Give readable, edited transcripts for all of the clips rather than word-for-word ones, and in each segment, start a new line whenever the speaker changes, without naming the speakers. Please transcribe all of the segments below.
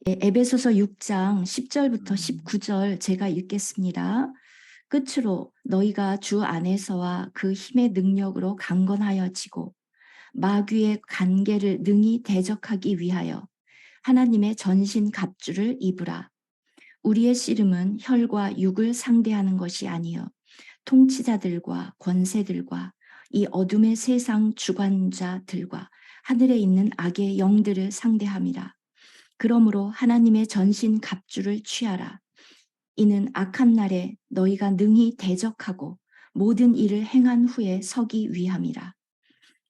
에베소서 6장 10절부터 19절 제가 읽겠습니다. 끝으로 너희가 주 안에서와 그 힘의 능력으로 강건하여지고 마귀의 관계를 능히 대적하기 위하여 하나님의 전신 갑주를 입으라. 우리의 씨름은 혈과 육을 상대하는 것이 아니요 통치자들과 권세들과 이 어둠의 세상 주관자들과 하늘에 있는 악의 영들을 상대함이라. 그러므로 하나님의 전신 갑주를 취하라. 이는 악한 날에 너희가 능히 대적하고 모든 일을 행한 후에 서기 위함이라.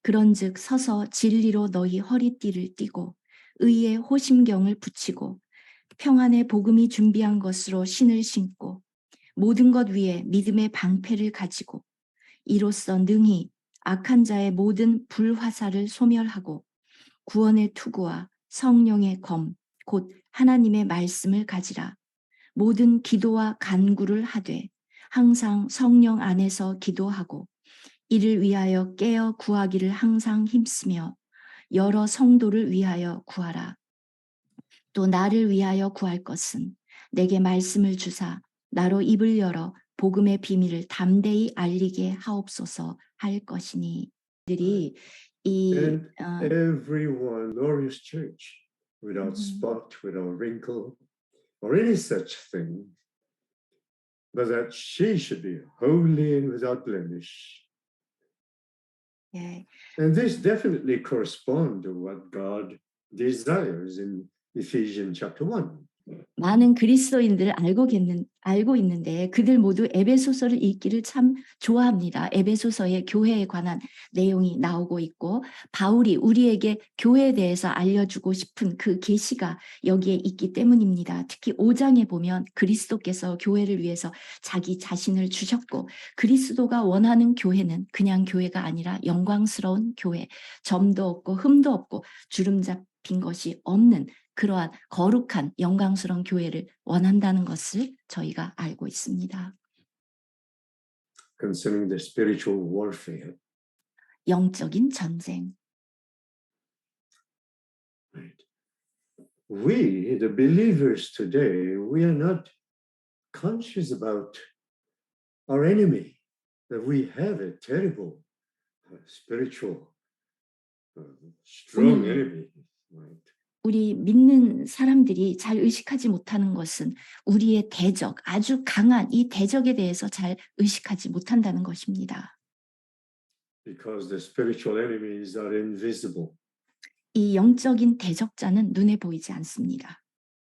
그런즉 서서 진리로 너희 허리띠를 띠고 의의 호심경을 붙이고 평안의 복음이 준비한 것으로 신을 신고 모든 것 위에 믿음의 방패를 가지고 이로써 능히 악한 자의 모든 불화살을 소멸하고 구원의 투구와 성령의 검, 곧 하나님의 말씀을 가지라. 모든 기도와 간구를 하되 항상 성령 안에서 기도하고 이를 위하여 깨어 구하기를 항상 힘쓰며 여러 성도를 위하여 구하라. 또 나를 위하여 구할 것은 내게 말씀을 주사 나로 입을 열어 복음의 비밀을 담대히 알리게 하옵소서 할 것이니. 들이
And everyone, glorious church, without spot, without wrinkle, or any such thing, but that she should be holy and without blemish.
예,
And this definitely corresponds to what God desires in Ephesians chapter 1.
많은 그리스도인들을 알고 있는데 그들 모두 에베소서를 읽기를 참 좋아합니다. 에베소서의 교회에 관한 내용이 나오고 있고 바울이 우리에게 교회에 대해서 알려주고 싶은 그 계시가 여기에 있기 때문입니다. 특히 5장에 보면 그리스도께서 교회를 위해서 자기 자신을 주셨고 그리스도가 원하는 교회는 그냥 교회가 아니라 영광스러운 교회, 점도 없고 흠도 없고 주름 잡힌 것이 없는 그러한 거룩한 영광스러운 교회를 원한다는 것을 저희가 알고 있습니다.
Concerning the spiritual warfare.
영적인 전쟁.
Right. We, the believers today, we are not conscious about our enemy, that we have a terrible spiritual strong enemy. Right.
우리 믿는 사람들이 잘 의식하지 못하는 것은 우리의 대적, 아주 강한 이 대적에 대해서 잘 의식하지 못한다는 것입니다.
Because the spiritual enemies are invisible.
이 영적인 대적자는 눈에 보이지 않습니다.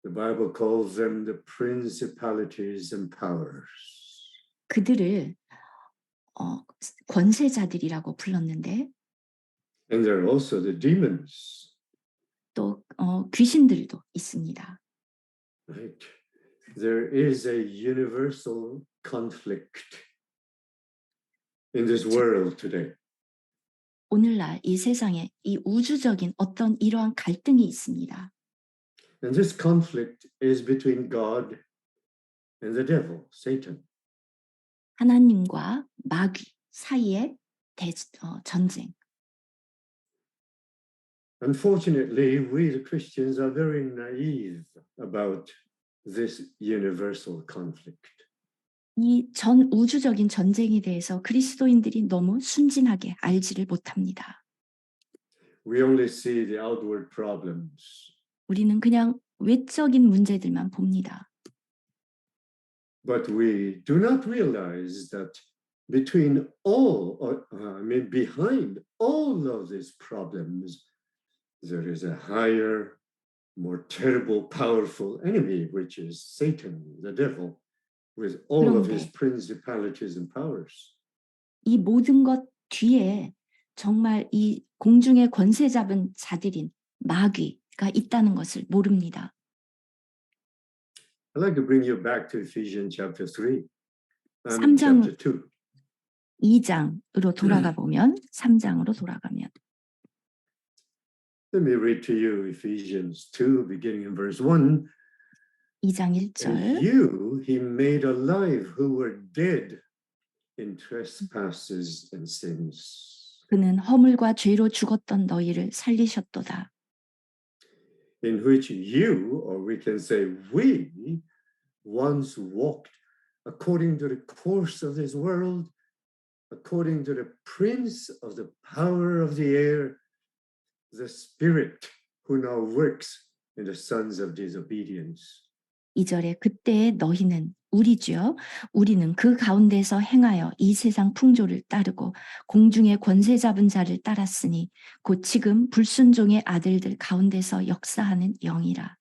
The Bible calls them the principalities and powers.
그들을 권세자들이라고 불렀는데
And there are also the demons.
또 귀신들도 있습니다.
Right. There is a universal conflict in this world today.
오늘날 이 세상에 이 우주적인 어떤 이러한 갈등이 있습니다.
And this conflict is between God and the devil, Satan.
하나님과 마귀 사이의 전쟁.
Unfortunately, we the Christians are very naive about this universal conflict.
이 전 우주적인 전쟁에 대해서 그리스도인들이 너무 순진하게 알지를 못합니다.
We only see the outward problems.
우리는 그냥 외적인 문제들만 봅니다.
But we do not realize that between all, behind all of these problems, there is a higher, more terrible, powerful enemy, which is Satan, the devil, with all of his principalities and powers.
이 모든 것 뒤에 정말 이 공중의 권세 잡은 자들인 마귀가 있다는 것을 모릅니다.
I'd like to bring you back to Ephesians chapter 3,
chapter
2.
2장으로 돌아가 보면 3장으로 돌아가면
Let me read to you Ephesians 2, beginning in verse 1.
2장 1절.
And you he made alive who were dead in trespasses and sins.
그는 허물과 죄로 죽었던 너희를 살리셨도다.
in which you, or we can say we, once walked according to the course of this world, according to the prince of the power of the air, the spirit who now works in the sons of disobedience.
2절에 그때의 너희는 우리죠. 우리는 그 가운데서 행하여 이 세상 풍조를 따르고 공중의 권세 잡은 자를 따랐으니 곧 지금 불순종의 아들들 가운데서 역사하는 영이라.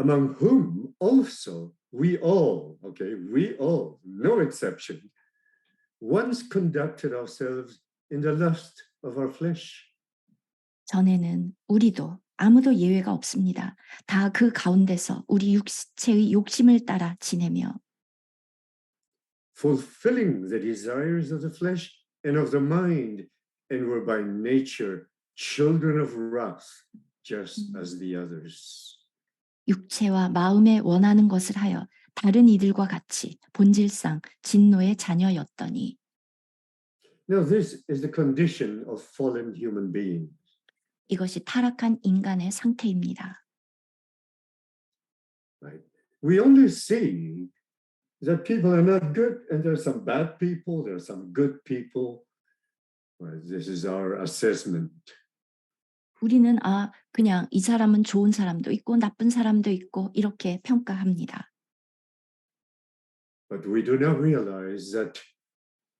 Among whom also we all, no exception, once conducted ourselves in the lust of our flesh.
전에는 우리도 아무도 예외가 없습니다. 다 그 가운데서 우리 육체의 욕심을 따라 지내며
fulfilling the desires of the flesh and of the mind, and were by nature children of wrath, just as the others.
육체와 마음에 원하는 것을 하여 다른 이들과 같이 본질상 진노의 자녀였더니.
Now, this is the condition of fallen human beings.
이것이 타락한 인간의 상태입니다.
Right? We only see that people are not good, and there are some bad people, there are some good people. Well, this is our assessment.
우리는 그냥 이 사람은 좋은 사람도 있고 나쁜 사람도 있고 이렇게 평가합니다.
But we do not realize that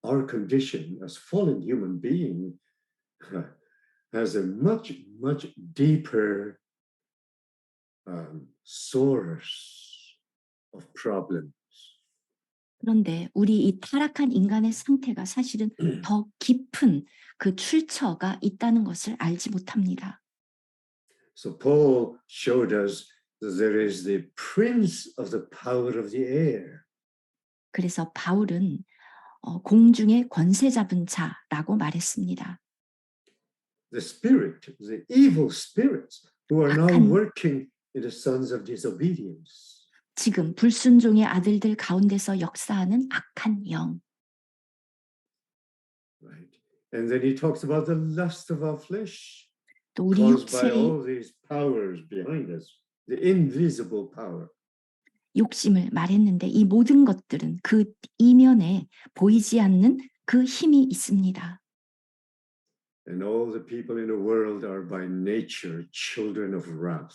our condition as fallen human beings has a much, much deeper source of problems.
그런데 우리 이 타락한 인간의 상태가 사실은 더 깊은 그 출처가 있다는 것을 알지 못합니다.
So Paul showed us that there is the prince of the power of the air.
그래서 바울은 공중의 권세 잡은 자라고 말했습니다.
The spirit, the evil spirits who are now
악한
working in the sons of disobedience.
지금 불순종의 아들들 가운데서 역사하는 악한 영.
Right. And then he talks about the lust of our flesh,
또 우리
caused by
육체의
all these powers behind us, the invisible power.
욕심을 말했는데 이 모든 것들은 그 이면에 보이지 않는 그 힘이 있습니다.
And all the people in the world are by nature children of wrath.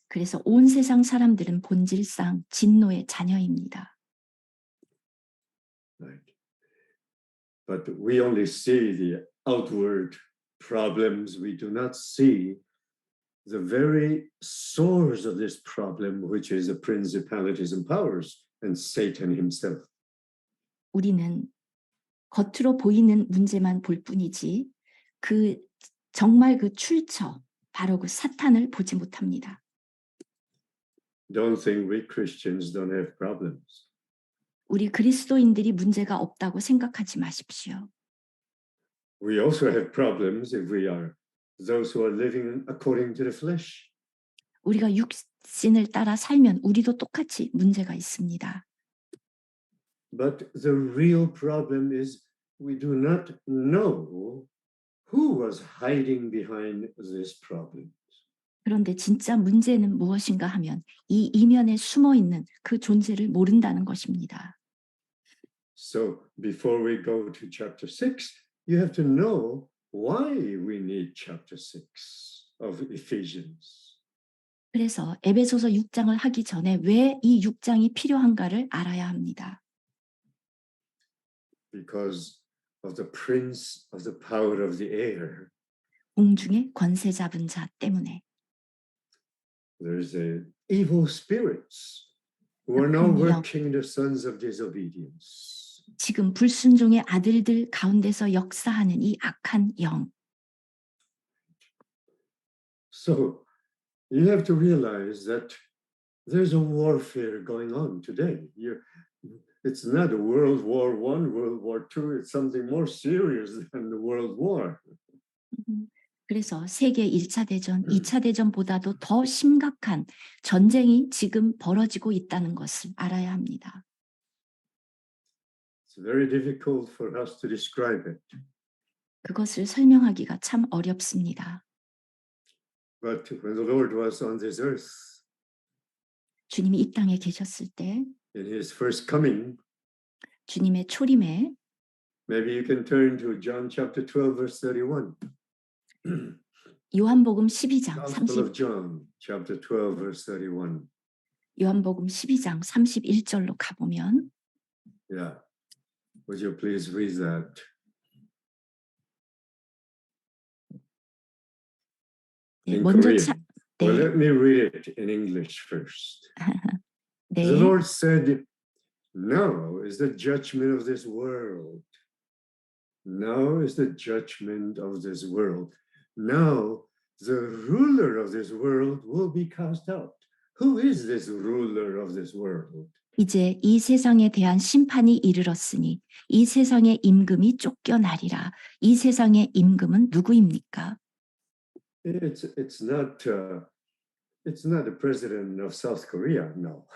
그래서 온 세상 사람들은 본질상 진노의 자녀입니다.
Right. But we only see the outward problems. We do not see the very source of this problem, which is the principalities and powers and Satan himself.
우리는 겉으로 보이는 문제만 볼 뿐이지 그 정말 그 출처 바로 그 사탄을 보지 못합니다.
Don't think we Christians don't have problems.
우리 그리스도인들이 문제가 없다고 생각하지 마십시오.
We also have problems if we are those who are living according to the flesh.
우리가 육신을 따라 살면 우리도 똑같이 문제가 있습니다.
But the real problem is we do not know who was hiding behind this problem.
그런데 진짜 문제는 무엇인가 하면 이 이면에 숨어 있는 그 존재를 모른다는 것입니다.
So before we go to chapter 6, you have to know why we need chapter 6 of Ephesians.
그래서 에베소서 6장을 하기 전에 왜 이 6장이 필요한가를 알아야 합니다.
Because of the prince of the power of the air.
공중의 권세 잡은 자 때문에.
There's evil spirits who are now working the sons of disobedience.
지금 불순종의 아들들 가운데서 역사하는 이 악한 영.
So you have to realize that there's a warfare going on today. It's not a World War I, World War II. It's something more serious than the World War.
그래서 세계 1차 대전, 2차 대전보다도 더 심각한 전쟁이 지금 벌어지고 있다는 것을 알아야 합니다.
It's very difficult for us to describe it.
그것을 설명하기가 참 어렵습니다.
But when the Lord was on this earth
주님이 이 땅에 계셨을 때
in his first coming,
주님의 초림에
maybe you can turn to John chapter 12, verse 31.
요한복음 12장
Gospel of John, chapter 12, verse 31.
요한복음 12장 31절로 가보면
Yeah. Would you please read that?
네,
In
먼저
Korean. Well,
네,
let me read it in English first. The
네,
Lord said, now is the judgment of this world. Now is the judgment of this world. Now the ruler of this world will be cast out. Who is this ruler of this world?
이제 이 세상에 대한 심판이 이르렀으니 이 세상의 임금이 쫓겨나리라. 이 세상의 임금은 누구입니까?
It's not the president of South Korea. No,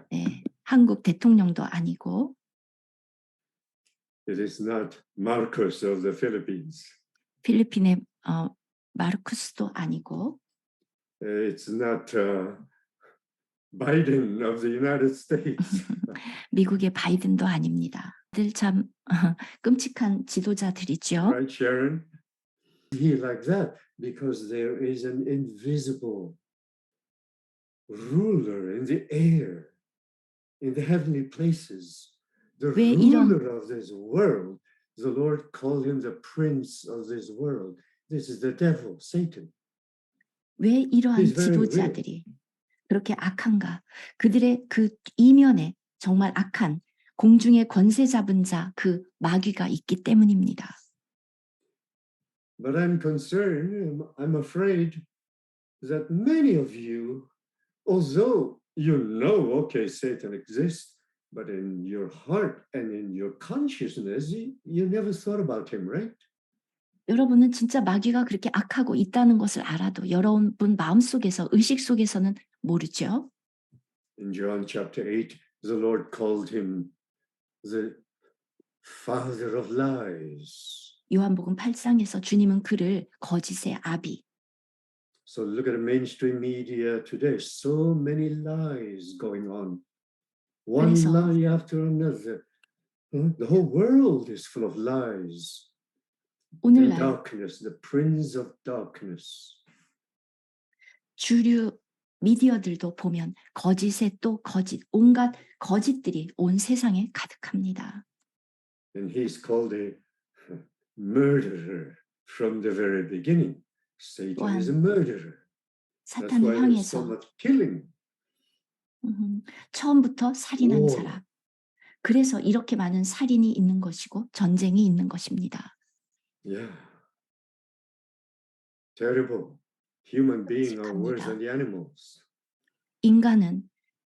네, 한국 대통령도 아니고
it is not Marcos of the Philippines.
필리핀의 마르쿠스도 아니고
It's not Biden of the United States.
미국의 바이든도 아닙니다. 들 참 끔찍한 지도자들이죠.
Right, Sharon? He like that because there is an invisible ruler in the air, in the heavenly places. The
왜 이런
ruler of this world, the Lord called him the prince of this world. This is the devil, Satan.
왜 이러한
He's very real.
지도자들이 그렇게 악한가? 그들의 그 이면에 정말 악한 공중의 권세 잡은 자 그 마귀가 있기 때문입니다.
But I'm concerned, I'm afraid that many of you, although you know, okay, Satan exists, but in your heart and in your consciousness, you never thought about him, right?
여러분은 진짜 마귀가 그렇게 악하고 있다는 것을 알아도 여러분 마음속에서 의식 속에서는 모르죠.
In John chapter 8, the Lord called him the father of lies.
요한복음 8장에서 주님은 그를 거짓의 아비.
So look at the mainstream media today. So many lies going on. One
그래서
lie after another. The whole world is full of lies. And
오늘날
darkness, the prince of darkness.
주류 미디어들도 보면 거짓에 또 거짓, 온갖 거짓들이 온 세상에 가득합니다.
And he's called a murderer from the very beginning. Satan is a
또한
murderer. That's
사탄을
why there's so
향해서
much killing.
처음부터 살인한
war.
자라. 그래서 이렇게 많은 살인이 있는 것이고 전쟁이 있는 것입니다.
Yeah. Terrible. Human beings are worse than the animals.
인간은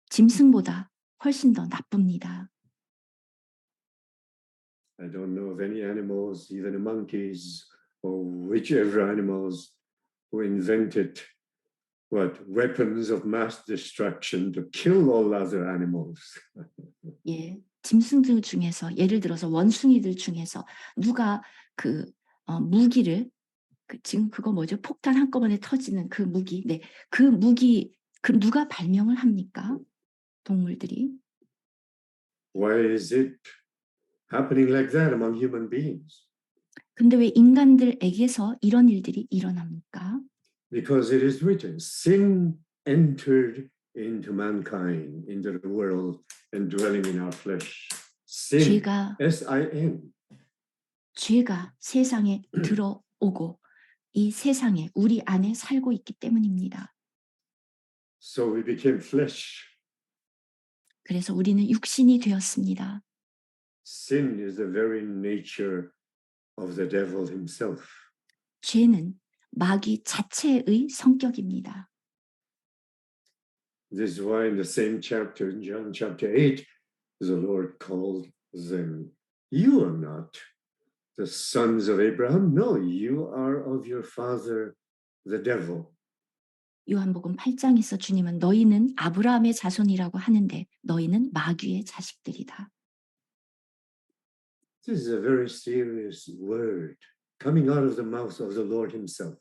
짐승보다 훨씬 더 나쁩니다.
I don't know of any animals, even the monkeys or whichever animals who invented weapons of mass destruction to kill all other animals.
예, 짐승들 중에서 예를 들어서 원숭이들 중에서 누가 그 무기를 지금 그거 뭐죠? 폭탄 한꺼번에 터지는 그 무기, 네, 그 무기 그 누가 발명을 합니까? 동물들이.
Why is it happening like that among human beings?
근데 왜 인간들에게서 이런 일들이 일어납니까?
Because it is written, sin entered into mankind, into the world, and dwelling in our flesh. Sin,
죄가
S-I-N.
죄가 세상에 들어오고 이 세상에 우리 안에 살고 있기 때문입니다.
So we became flesh.
그래서 우리는 육신이 되었습니다.
Sin is the very nature of the devil himself.
죄는 마귀 자체의 성격입니다.
This is why in the same chapter, in John chapter 8, the Lord called them, you are not the sons of Abraham. No, you are of your father, the devil.
요한복음 8장에서 주님은 너희는 아브라함의 자손이라고 하는데 너희는 마귀의 자식들이다.
This is a very serious word coming out of the mouth of the Lord himself.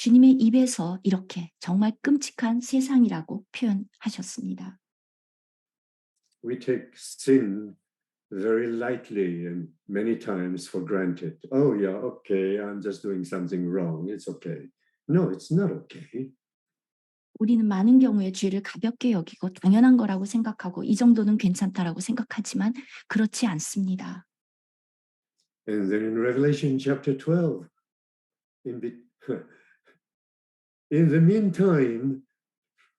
주님의 입에서 이렇게 정말 끔찍한 세상이라고 표현하셨습니다.
We take sin very lightly and many times for granted. Oh, yeah, okay, I'm just doing something wrong. It's okay. No, it's not okay.
우리는 많은 경우에 죄를 가볍게 여기고 당연한 거라고 생각하고 이 정도는 괜찮다라고 생각하지만 그렇지 않습니다.
And then in Revelation chapter 12, in, in the meantime,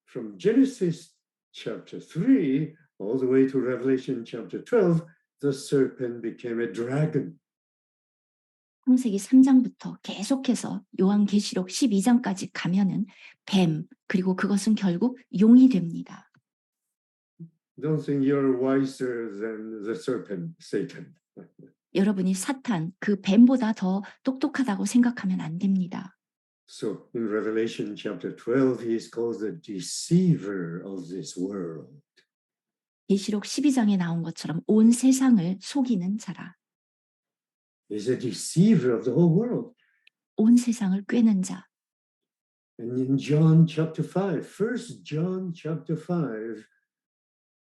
from Genesis chapter 3 all the way to Revelation chapter 12, the serpent became a dragon.
창세기 3장부터 계속해서 요한계시록 12장까지 가면은 뱀 그리고 그것은 결국 용이 됩니다.
Don't think you're wiser than the serpent, Satan.
여러분이 사탄, 그 뱀보다 더 똑똑하다고 생각하면 안 됩니다.
So in Revelation chapter 12, he is called the deceiver of this world.
계시록 12장에 나온 것처럼 온 세상을 속이는 자라.
He's a deceiver of the whole world.
온 세상을 꿰는 자.
And in John chapter 5, 1 John chapter 5,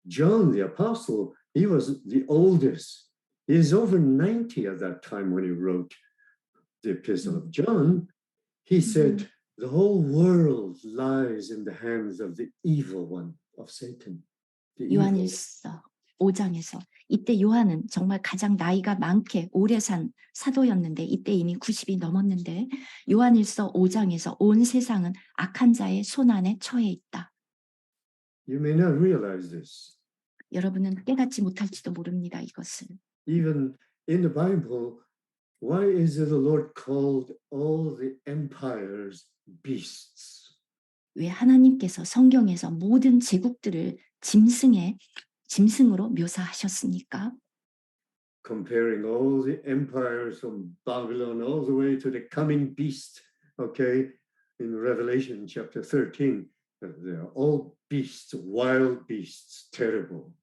John the apostle, he was the oldest. He is over 90 at that time when he wrote the epistle of John. He said, the whole world lies in the hands of the evil one, of Satan. The evil one.
요한일서 5장에서 이때 요한은 정말 가장 나이가 많게 오래 산 사도였는데 이때 이미 90이 넘었는데 요한일서 5장에서 온 세상은 악한 자의 손안에 처해 있다.
You may not realize this.
여러분은 깨닫지 못할지도 모릅니다. 이것을.
Even in the Bible, why is the Lord called all the empires beasts?
왜 하나님께서 성경에서 모든 제국들을 짐승으로 묘사하셨습니까?
Comparing all the empires from Babylon all the way to the coming beast, okay? In Revelation chapter 13, they're all beasts, wild beasts, terrible.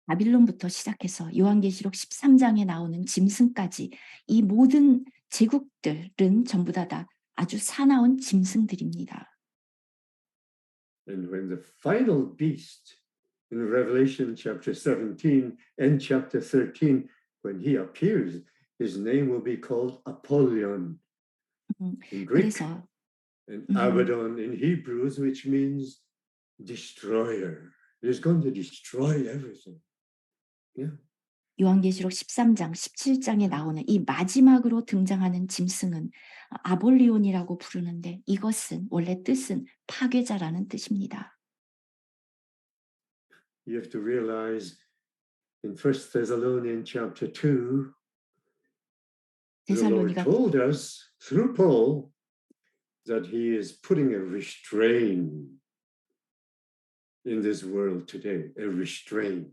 바빌론부터 시작해서 요한계시록 13장에 나오는 짐승까지 이 모든 제국들은 전부 다 아주 사나운 짐승들입니다.
And when the final beast in Revelation chapter 17 and chapter 13, when he appears, his name will be called Apollyon in Greek,
그래서
and Abaddon in Hebrews, which means destroyer. He's going to destroy everything. Yeah.
요한계시록 13장, 17장에 나오는 이 마지막으로 등장하는 짐승은 아볼리온이라고 부르는데 이것은 원래 뜻은 파괴자라는 뜻입니다.
You have to realize in 1 Thessalonians chapter 2, the Lord
데살로니가
told us through Paul that he is putting a restraint in this world today, a restraint.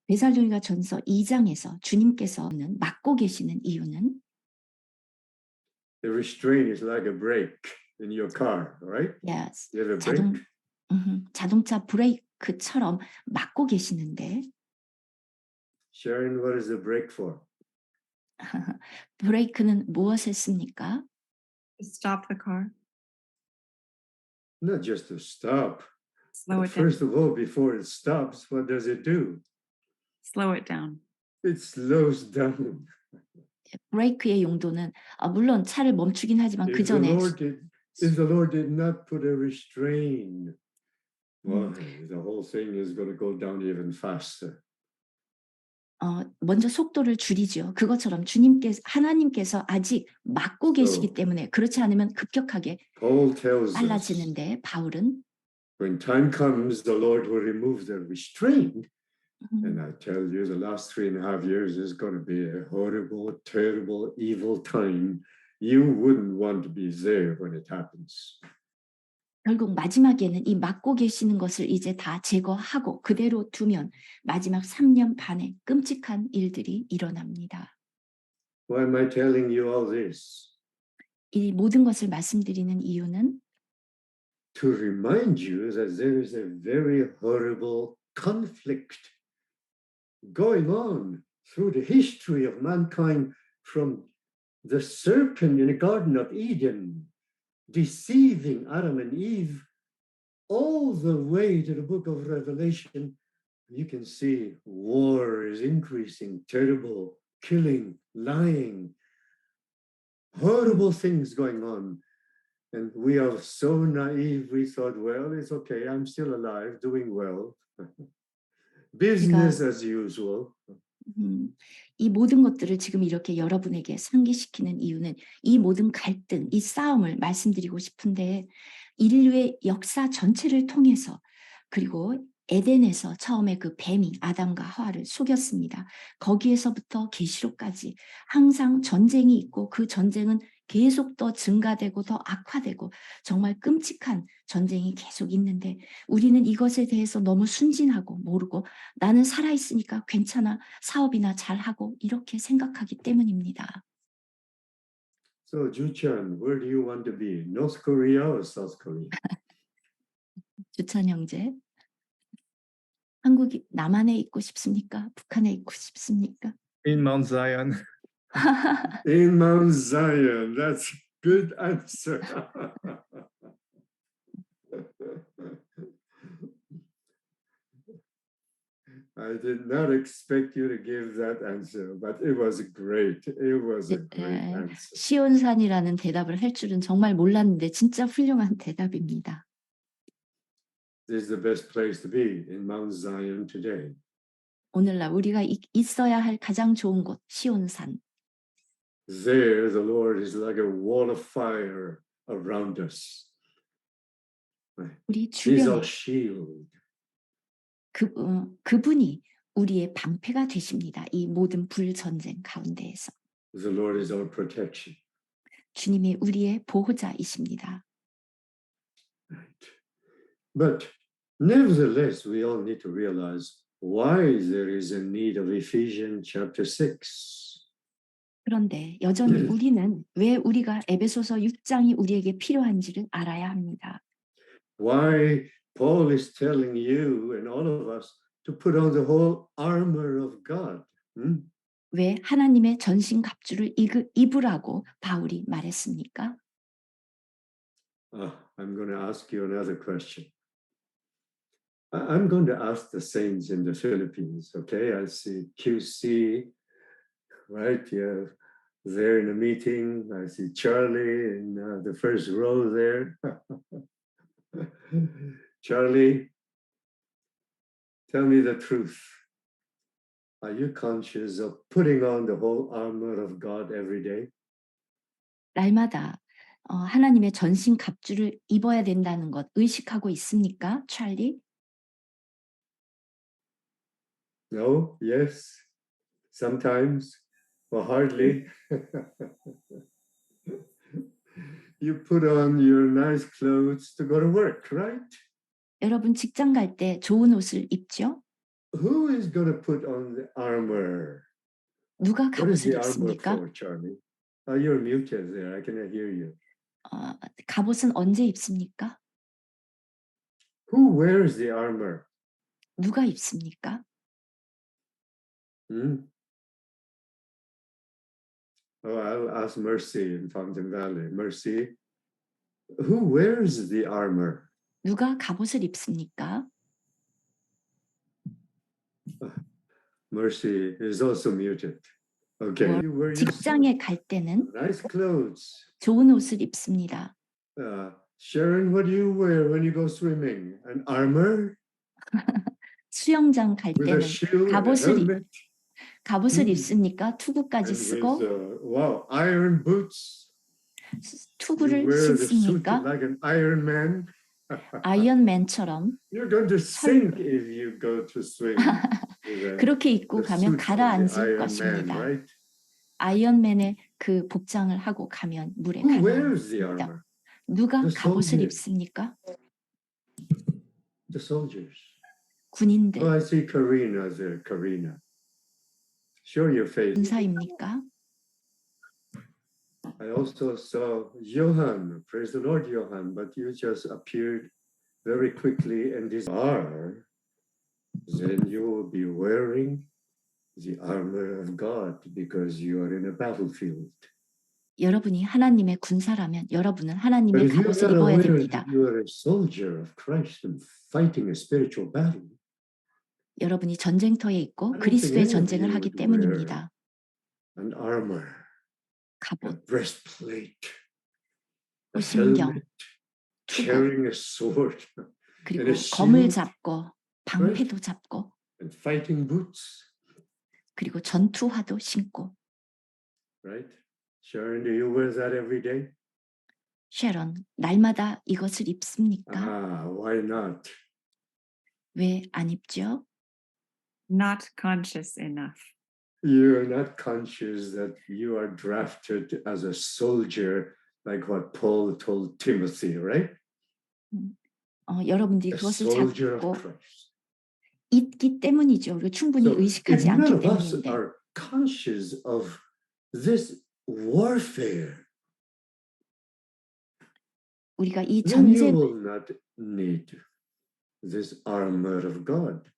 데살로니가 전서 2장에서 주님께서는 막고 계시는 이유는
A restraint is like a brake in your car, right?
yes,
You have a brake.
자동차 브레이크처럼 막고 계시는데
Sharon, what is the brake for?
브레이크는 무엇을 씁니까?
To stop the car.
Not just to stop.
Slow
But
it down.
first of all, before it stops, what does it do?
Slow it down.
It slows down.
브레이크의 용도는 물론 차를 멈추긴 하지만 그
If the
전에
Lord did not put a restraint, well, the whole thing is going to go down even faster.
먼저 속도를 줄이죠. 그것처럼 하나님께서 아직 막고 계시기 때문에 그렇지 않으면 급격하게
Paul tells us
빨라지는데 바울은
when time comes, the Lord will remove the restraint. And I tell you, the last 3.5 years is going to be a horrible, terrible, evil time. You wouldn't want to be there when it happens.
결국 마지막에는 이 막고 계시는 것을 이제 다 제거하고 그대로 두면 마지막 3년 반에 끔찍한 일들이 일어납니다.
Why am I telling you all this?
이 모든 것을 말씀드리는 이유는
To remind you that there is a very horrible conflict going on through the history of mankind from the serpent in the Garden of Eden, deceiving Adam and Eve, all the way to the book of Revelation, you can see war is increasing, terrible, killing, lying, horrible things going on. And we are so naive, we thought, well, it's okay, I'm still alive, doing well. Business as usual.
이 모든 것들을 지금 이렇게 여러분에게 상기시키는 이유는 이 모든 갈등, 이 싸움을 말씀드리고 싶은데 인류의 역사 전체를 통해서 그리고 에덴에서 처음에 그 뱀이 아담과 하와를 속였습니다. 거기에서부터 계시록까지 항상 전쟁이 있고 그 전쟁은 계속 더 증가되고 더 악화되고 정말 끔찍한 전쟁이 계속 있는데 우리는 이것에 대해서 너무 순진하고 모르고 나는 살아있으니까 괜찮아 사업이나 잘하고 이렇게 생각하기 때문입니다.
So, Juchan, where do you want to be? North Korea or South Korea?
주찬 형제, 한국이 남한에 있고 싶습니까? 북한에 있고 싶습니까?
In Mount Zion.
In Mount Zion. That's a good answer. I did not expect you to give that answer, but it was great. It was a great answer.
시온산이라는 대답을 할 줄은 정말 몰랐는데 진짜 훌륭한 대답입니다.
This is the best place to be, in Mount Zion today.
오늘날 우리가 있어야 할 가장 좋은 곳 시온산.
There, the Lord is like a wall of fire around us.
우리
He's our
주변에
shield.
그분이 우리의 방패가 되십니다. 이 모든 불전쟁 가운데에서.
The Lord is our protection.
주님이 우리의 보호자이십니다.
Right. But nevertheless, we all need to realize why there is a need of Ephesians chapter 6.
그런데 여전히 우리는 왜 우리가 에베소서 6장이 우리에게 필요한지를 알아야 합니다.
Why Paul is telling you and all of us to put on the whole armor of God.
왜 하나님의 전신 갑주를 입으라고 바울이 말했습니까?
I'm going to ask you another question. I'm going to ask the saints in the Philippines, okay? I see QC, right? Yeah, there in a meeting. I see Charlie in the first row there. Charlie, tell me the truth. Are you conscious of putting on the whole armor of God every day?
날마다 하나님의 전신 갑주를 입어야 된다는 것 의식하고 있습니까, 찰리?
No, yes, sometimes, or hardly. You put on your nice clothes to go to work, right?
여러분 직장 갈 때 좋은 옷을 입죠?
Who is going to put on the armor?
누가
What is
갑옷을
the armor
입습니까?
for, Charlie? You're muted there. I cannot hear you.
갑옷은 언제 입습니까?
Who wears the armor?
누가 입습니까?
Oh, I'll ask Mercy in Fountain Valley. Mercy, who wears the armor?
누가 갑옷을 입습니까?
Mercy is also muted. Okay. Where you
직장에 갈 때는
nice clothes.
좋은 옷을 입습니다.
Sharon, what do you wear when you go swimming? An armor?
수영장 갈
With a
때는
shield, a
갑옷을
helmet?
갑옷을 입습니까? 투구까지
And
쓰고
with, wow, iron boots? You
투구를
wear the suit
신습니까?
like an Iron Man?
아이언맨처럼
You're going to sink if you go to swim.
그렇게 입고
The
가면
suit of the
가라앉을
Iron Man,
것입니다.
right?
아이언맨의 그 복장을 하고 가면 물에
Who wears the
가라앉습니다.
armor?
누가
The
갑옷을
soldiers.
입습니까?
The soldiers.
군인들,
Oh, I see Karina there. Karina, show your face.
군사입니까?
I also saw Johan. Praise the Lord, Johan. But you just appeared very quickly, and this are. Then you will be wearing the armor of God because you are in a battlefield.
여러분이 하나님의 군사라면 여러분은
But
하나님의
if you're
갑옷을
not
입어야
aware
됩니다.
that you are a soldier of Christ and fighting a spiritual battle,
여러분이 전쟁터에 있고
I don't think
그리스도의
any of
전쟁을
you
하기
would wear
때문입니다.
an armor, a
갑옷,
breastplate, a
호신경,
helmet,
투구,
carrying a sword,
그리고
and a
검을
shield,
잡고 방패도 잡고
and fighting boots,
그리고 전투화도 신고.
right? Sharon, do you wear that every day?
쉐런, 날마다 이것을 입습니까?
Why not?
왜 안 입죠?
Not conscious enough.
You're not conscious that you are drafted as a soldier, like what Paul told Timothy, right?
여러분들이
A
그것을
soldier
잡고
of Christ.
있기 때문이죠. 우리가 충분히
So if
의식하지
none
않기
of us
때문인데
are conscious of this warfare,
우리가 이
then you
전쟁
will not need this armor of God.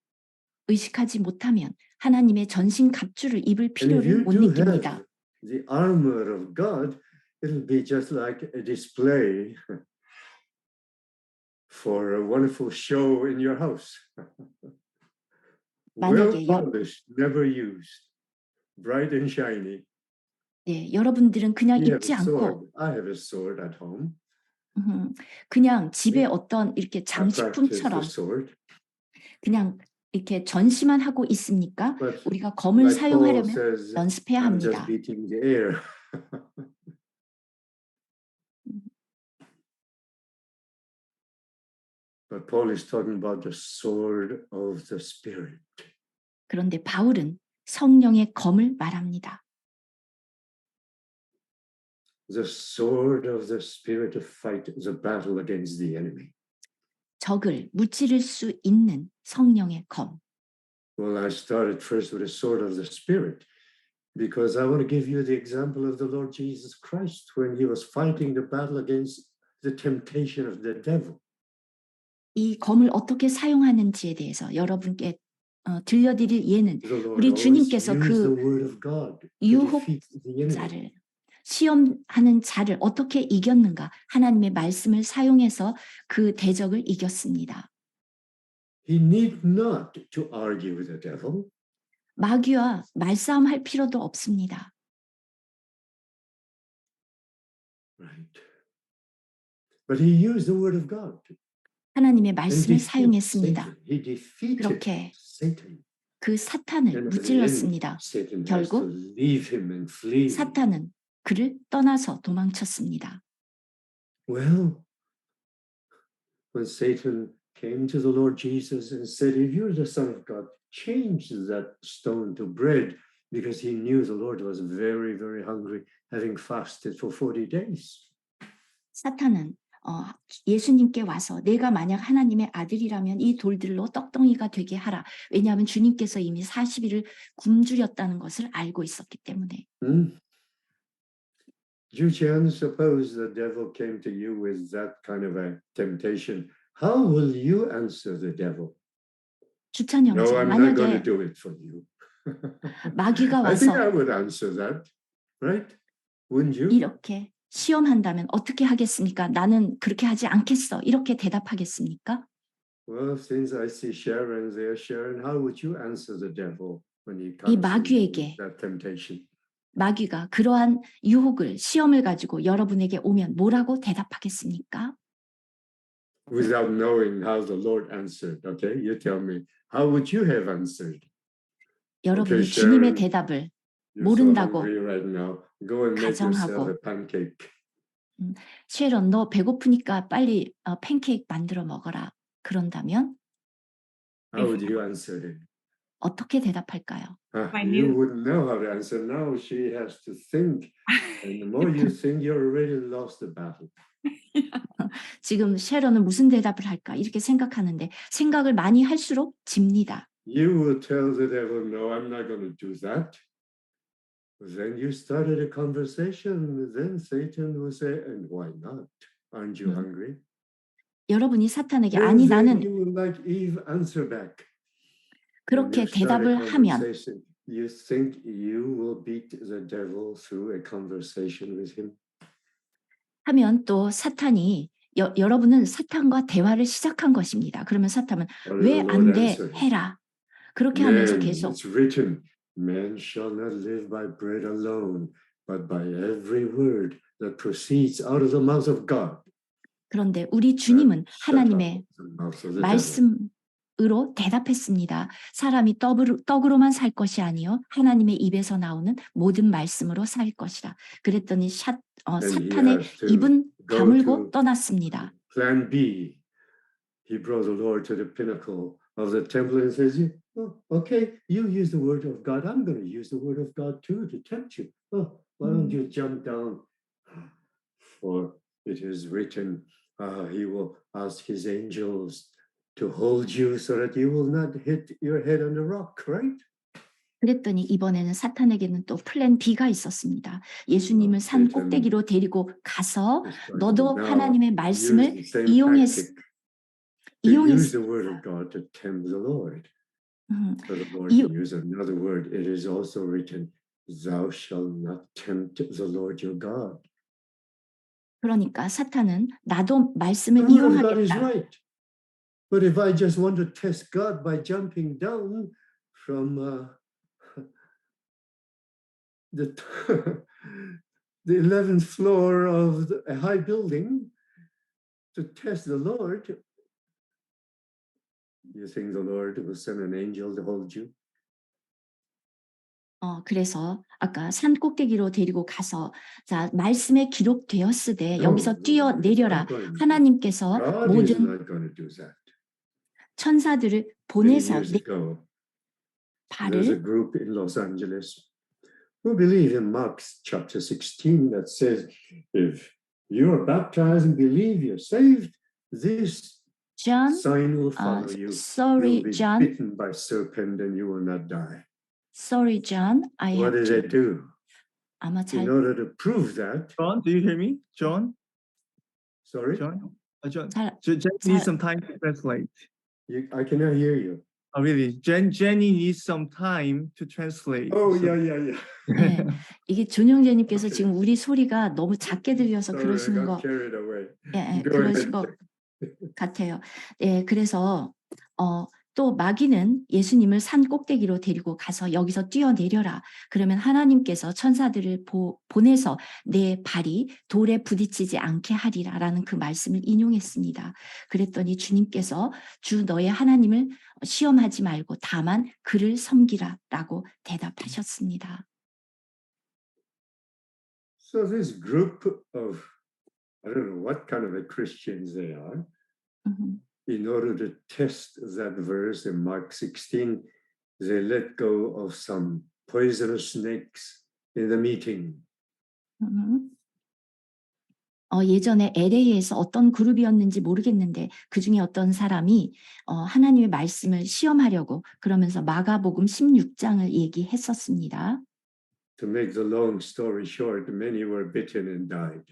의식하지 못하면 하나님의 전신 갑주를 입을
And if
필요를
you
못
do
느낍니다.
have the armor of God, it'll be just like a display for a wonderful show in your house. Well
만약에
polished, never used, bright and shiny.
예, 여러분들은 그냥
You have
입지
a
않고
sword. I have a sword at home.
그냥 집에
네.
어떤 이렇게
I practice the
장식품처럼
sword.
그냥 이렇게 전시만 하고 있습니까?
But
우리가 검을
like Paul
사용하려면
says,
연습해야
I'm just
합니다.
beating the air. But Paul is talking about the sword of the Spirit.
그런데 바울은 성령의 검을 말합니다.
The sword of the Spirit to fight the battle against the enemy.
적을 무찌를 수 있는 성령의 검.
Well, I started first with the sword of the Spirit because I want to give you the example of the Lord Jesus Christ when he was fighting the battle against the temptation of the devil.
이 검을 어떻게 사용하는지에 대해서 여러분께 들려드릴 예는
The Lord
우리
always
주님께서
used the
그
word of God to defeat the enemy.
유혹자를 시험하는 자를 어떻게 이겼는가 하나님의 말씀을 사용해서 그 대적을 이겼습니다.
He need not to argue with the devil.
마귀와 말싸움할 필요도 없습니다.
Right. But he used the word of God.
하나님의
And
말씀을
defeated
사용했습니다.
Satan. He defeated
그렇게
Satan.
그 사탄을
And at the end,
무찔렀습니다.
Satan has to
결국
leave him and flee.
사탄은 그를 떠나서 도망쳤습니다.
Well, when Satan came to the Lord Jesus and said, if you're the Son of God, change that stone to bread, because he knew the Lord was very, very hungry, having fasted for 40 days.
사탄은 예수님께 와서 내가 만약 하나님의 아들이라면 이 돌들로 떡덩이가 되게 하라. 왜냐하면 주님께서 이미 40일을 굶주렸다는 것을 알고 있었기 때문에.
Jujian, suppose the devil came to you with that kind of a temptation. How will you answer the devil?
주찬
No,
형제,
I'm not going to
만약에
do it for you.
마귀가
I think I
와서
would answer that, right? Wouldn't you?
이렇게 시험한다면 어떻게 하겠습니까? 나는 그렇게 하지 않겠어. 이렇게 대답하겠습니까?
Well, since I see Sharon there, Sharon, how would you answer the devil when he
이
comes to
마귀에게
that temptation?
마귀가 그러한 유혹을 시험을 가지고 여러분에게 오면 뭐라고 대답하겠습니까?
Without knowing how the Lord answered, okay? You tell me, how would you have answered?
여러분이
Okay,
주님의
Sharon,
대답을
you're so
모른다고
hungry right now. Go and make yourself
가정하고
a pancake.
쉐런, 너 배고프니까 빨리 팬케이크 만들어 먹어라. 그런다면
How would you answer him?
어떻게 대답할까요?
I
You
knew.
wouldn't know how to answer. Now she has to think. And the more you think, you already lost the battle.
지금 쉐런은 무슨 대답을 할까? 이렇게 생각하는데 생각을 많이 할수록 집니다.
You will tell the devil, no, I'm not going to do that. Then you started a conversation. Then Satan will say, and why not? Aren't you hungry?
여러분이 사탄에게
Then
아니 나는
you will like Eve answer back.
그렇게
And you start a
대답을 하면
conversation. You think you will beat the devil through a conversation with him?
하면 또 사탄이 여러분은 사탄과 대화를 시작한 것입니다. 그러면 사탄은
What did
왜
the
안
Lord
돼?
answer him?
해라. 그렇게 하면서
Man,
계속
it's written, man shall not live by bread alone, but by every word that proceeds out of the mouth of God.
그런데 우리 주님은
Shut up
하나님의
the mouth of the devil.
말씀으로 대답했습니다. 사람이 떡으로만 살 것이 아니요 하나님의 입에서 나오는 모든 말씀으로 살 것이라. 그랬더니
And he
사탄의
has to
입은
go
다물고
to
떠났습니다.
plan B. He brought the Lord to the pinnacle of the temple and says, oh, okay, you use the word of God. I'm going to use the word of God too to tempt you. Oh, why don't you jump down? For it is written, he will ask his angels to hold you so that you will not hit your head on the rock, right?
그랬더니 이번에는 사탄에게는 또 플랜 B가 있었습니다. 예수님을 산 꼭대기로 데리고 가서 너도 하나님의 말씀을 이용해서
use the word of God to tempt the Lord. So the Lord used another word. It is also written, "Thou shalt not tempt the Lord your God."
그러니까 사탄은 나도 말씀을
The word of God is
이용하겠다.
right. But if I just want to test God by jumping down from the 11th floor of a high building to test the Lord, you think the Lord will send an angel to hold you?
그래서 아까 산 꼭대기로 데리고 가서 자 말씀에 기록되었으되 여기서 뛰어내려라. 하나님께서
God is
모든
not going to do that.
천사들을
Many
보내서
years
내
ago, there's a
발을
group in Los Angeles who believe in Mark chapter 16 that says, if you are baptized and believe you're saved, this
John,
sign will follow you.
sorry,
You'll be
John.
bitten by serpent and you will not die.
Sorry, John. I
What
have
did
to.
they do?
아마
In
잘
order to prove that,
John, do you hear me? John?
sorry,
John? John.
잘-
Jenny
잘-
needs some time to translate.
I cannot hear you.
Oh, really? Jenny needs some time to translate.
Oh,
So-
yeah.
네, 이게 준영재님께서
Okay.
지금 우리 소리가 너무 작게 들려서
Sorry, I
그러시는
got
거,
carried away. Go
그러신
ahead.
것 같아요. 그래서 또 마귀는 예수님을 산 꼭대기로 데리고 가서 여기서 뛰어내려라. 그러면 하나님께서 천사들을 보내서 내 발이 돌에 부딪히지 않게 하리라라는 그 말씀을 인용했습니다. 그랬더니 주님께서 주 너의 하나님을 시험하지 말고 다만 그를 섬기라라고 대답하셨습니다.
So this group of, I don't know what kind of a Christians they are, in order to test that verse in Mark 16, they let go of some poisonous snakes in the meeting.
예전에 LA에서 어떤 그룹이었는지 모르겠는데 그중에 어떤 사람이 하나님의 말씀을 시험하려고 그러면서 마가복음 16장을 얘기했었습니다.
To make the long story short, many were bitten and died.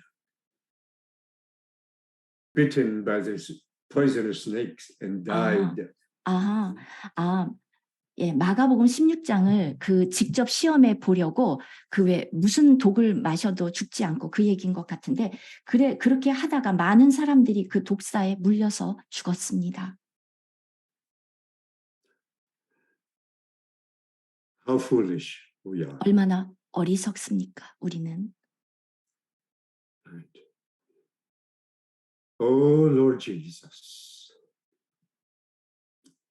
Bitten by these poisonous snakes and died.
마가복음 16장을 그 직접 시험해 보려고 그 왜 무슨 독을 마셔도 죽지 않고 그 얘기인 것 같은데 그렇게 하다가 많은 사람들이 그 독사에 물려서 죽었습니다.
How foolish we are.
얼마나 어리석습니까, 우리는.
Right. Oh, Lord Jesus.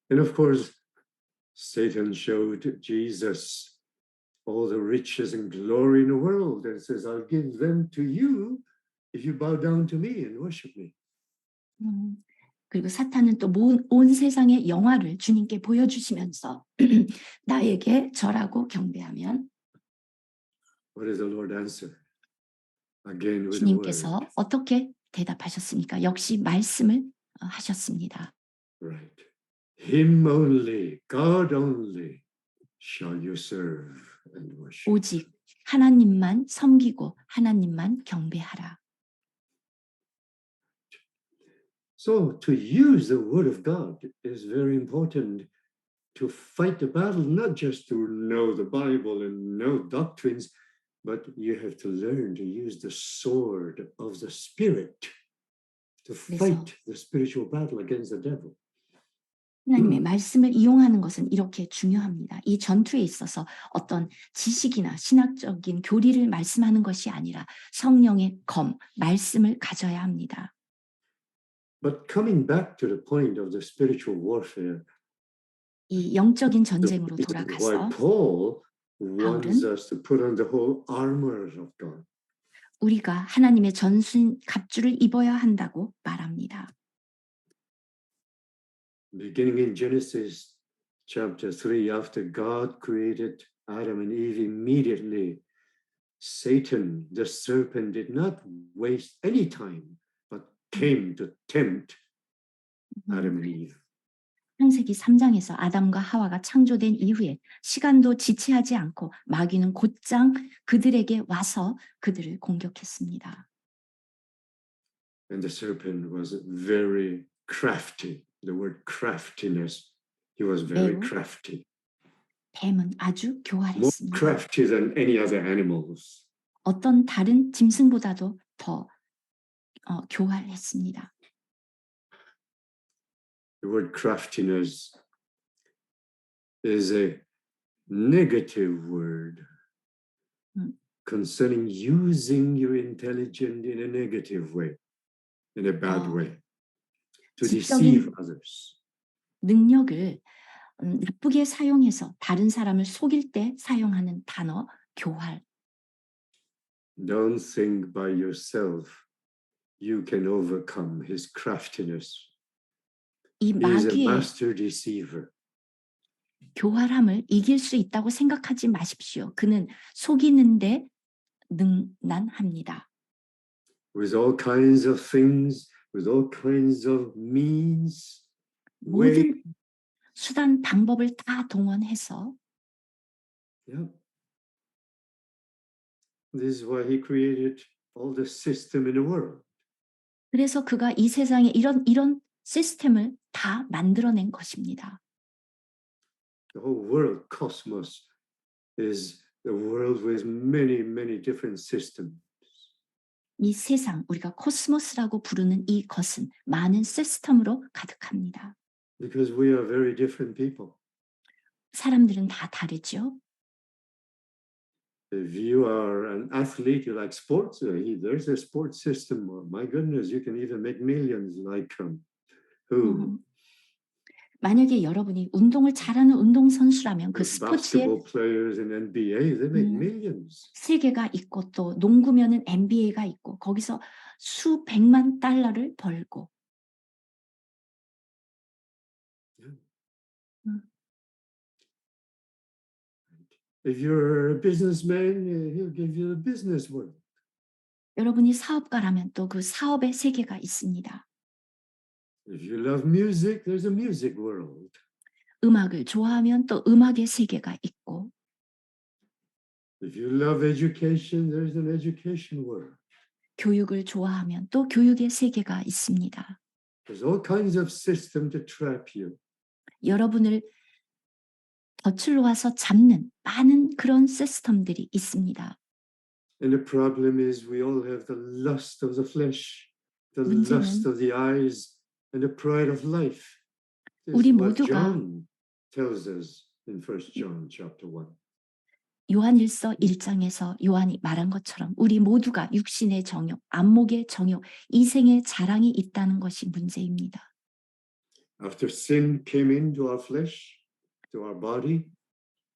And of course, Satan showed Jesus all the riches and glory in the world and says, I'll give them to you if you bow down to me and worship me.
그리고 사탄은 또 온 세상의 영화를 주님께 보여주시면서 나에게 절하고 경배하면
What does the Lord answer? Again with the
주님께서
word.
어떻게 대답하셨습니까? 역시 말씀을 하셨습니다.
Right. Him only, God only, shall you serve and worship.
오직 하나님만 섬기고 하나님만 경배하라.
So to use the word of God is very important to fight the battle, not just to know the Bible and know doctrines, but you have to learn to use the sword of the Spirit to fight the spiritual battle against the devil.
하나님의 말씀을 이용하는 것은 이렇게 중요합니다. 이 전투에 있어서 어떤 지식이나 신학적인 교리를 말씀하는 것이 아니라 성령의 검, 말씀을 가져야 합니다.
But coming back to the point of the spiritual warfare,
이 영적인
the
전쟁으로
reason why
돌아가서
Paul wants
바울은
us to put on the whole armor of God.
우리가 하나님의 전신 갑주를 입어야 한다고 말합니다.
Beginning in Genesis chapter 3, after God created Adam and Eve, immediately Satan, the serpent, did not waste any time, but came to tempt Adam and Eve.
창세기 3장에서 아담과 하와가 창조된 이후에 시간도 지체하지 않고 마귀는 곧장 그들에게 와서 그들을 공격했습니다.
And the serpent was very crafty. The word craftiness, he was very
매우
crafty.
뱀은 아주
More
교활했습니다.
crafty than any other animals.
어떤 다른 짐승보다도 더 교활했습니다.
The word craftiness is a negative word concerning using your intelligence in a negative way, in a bad way, to deceive others.
능력을 나쁘게 사용해서 다른 사람을 속일 때 사용하는 단어 교활.
Don't think by yourself you can overcome his craftiness.
이
He is a
마귀의
master deceiver.
교활함을 이길 수 있다고 생각하지 마십시오. 그는 속이는데 능란합니다.
With all kinds of things, with all kinds of means, ways.
모든 수단 방법을 다 동원해서
Yeah. This is why he created all the system in the world.
그래서 그가 이 세상에 이런 시스템을 다 만들어낸 것입니다.
The whole world, cosmos, is the world with many, many different systems.
이 세상, 우리가 코스모스라고 부르는 이 것은 많은 시스템으로 가득합니다.
Because we are very different people.
사람들은 다 다르죠.
If you are an athlete, you like sports, there's a sports system. Oh, my goodness, you can even make millions like who?
만약에 여러분이 운동을 잘하는 운동선수라면 그
The
스포츠에
basketball players in NBA, they make millions.
세계가 있고 또 농구면은 NBA가 있고 거기서 수백만 달러를 벌고
If you're a businessman, he'll give you a business world.
여러분이 사업가라면 또 그 사업의 세계가 있습니다.
If you love music, there's a music world.
음악을 좋아하면 또 음악의 세계가 있고
If you love education, there's an education world.
교육을 좋아하면 또 교육의 세계가 있습니다.
There's all kinds of system to trap you.
여러분을 덫을 놓아서 잡는 많은 그런 시스템들이 있습니다.
And the problem is we all have the lust of the flesh, the
문제는
lust of the eyes, and the pride of life. This
우리
is what
모두가
John tells us in 1 John chapter 1.
요한일서 1장에서 요한이 말한 것처럼 우리 모두가 육신의 정욕, 안목의 정욕, 이생의 자랑이 있다는 것이 문제입니다.
After sin came into our flesh, to our body,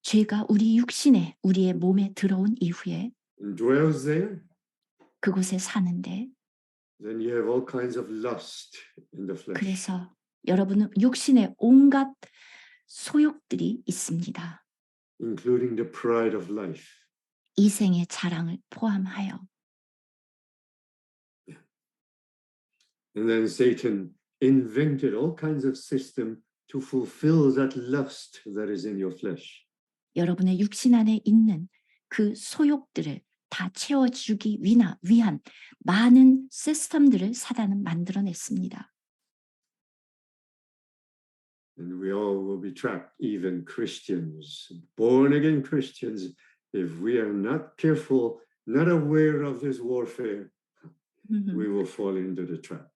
죄가 우리 육신에, 우리의 몸에 들어온 이후에
and dwells there,
그곳에 사는데
then you have all kinds of lust in the flesh.
그래서 여러분은 육신에 온갖 소욕들이 있습니다.
Including the pride of life.
이생의 자랑을 포함하여.
And then Satan invented all kinds of system to fulfill that lust that is in your flesh.
여러분의 육신 안에 있는 그 소욕들을 다 채워주기 위한 많은 시스템들을 사단은 만들어냈습니다.
And we all will be trapped, even Christians, born again Christians, if we are not careful, not aware of this warfare, we will fall into the trap.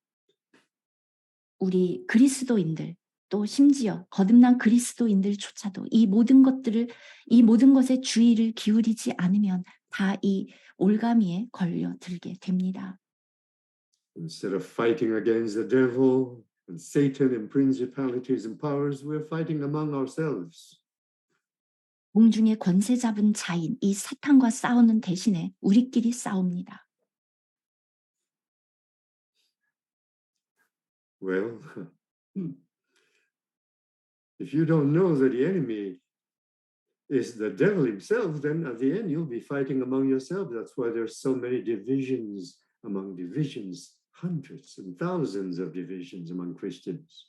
우리 그리스도인들 또 심지어 거듭난 그리스도인들조차도 이 모든 것에 주의를 기울이지 않으면 다 이 올가미에 걸려들게 됩니다.
Instead of fighting against the devil and Satan and principalities and powers, we're fighting among ourselves.
공중의 권세 잡은 자인 이 사탄과 싸우는 대신에 우리끼리 싸웁니다.
Well, if you don't know that the enemy is the devil himself, then at the end you'll be fighting among yourselves. That's why there's so many divisions among divisions, hundreds and thousands of divisions among Christians.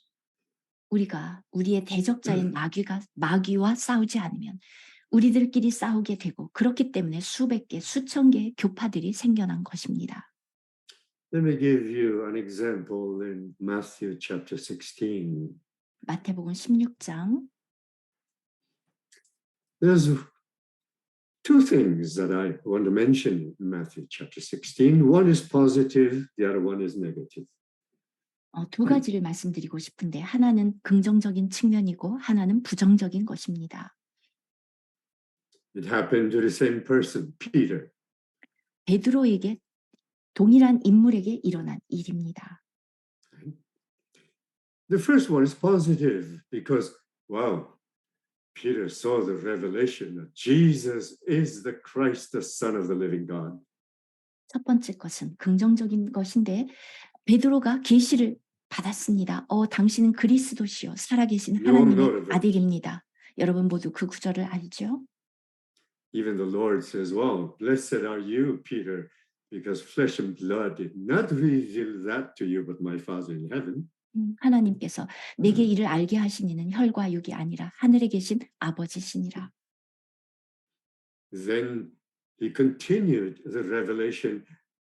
우리가 우리의 대적자인 마귀와 싸우지 않으면 우리들끼리 싸우게 되고 그렇기 때문에 수백 개, 수천 개의 교파들이 생겨난 것입니다.
Let me give you an example in Matthew chapter 16.
마태복음 16장
There's two things that I want to mention in Matthew chapter 16. One is positive, the other one is negative.
두 가지를 말씀드리고 싶은데 하나는 긍정적인 측면이고 하나는 부정적인 것입니다.
It happened to the same person, Peter.
베드로에게 동일한 인물에게 일어난 일입니다.
The first one is positive because, wow, Peter saw the revelation that Jesus is the Christ, the Son of the living God.
첫 번째 것은 긍정적인 것인데 베드로가 계시를 받았습니다. 당신은 그리스도시요 살아계신 하나님의 아들입니다. 여러분 모두 그 구절을 알죠?
Even the Lord says, wow, blessed are you, Peter, because flesh and blood did not reveal that to you, but my Father in heaven.
하나님께서 내게 이를 알게 하신 이는 혈과 육이 아니라 하늘에 계신 아버지시니라.
Then he continued the revelation,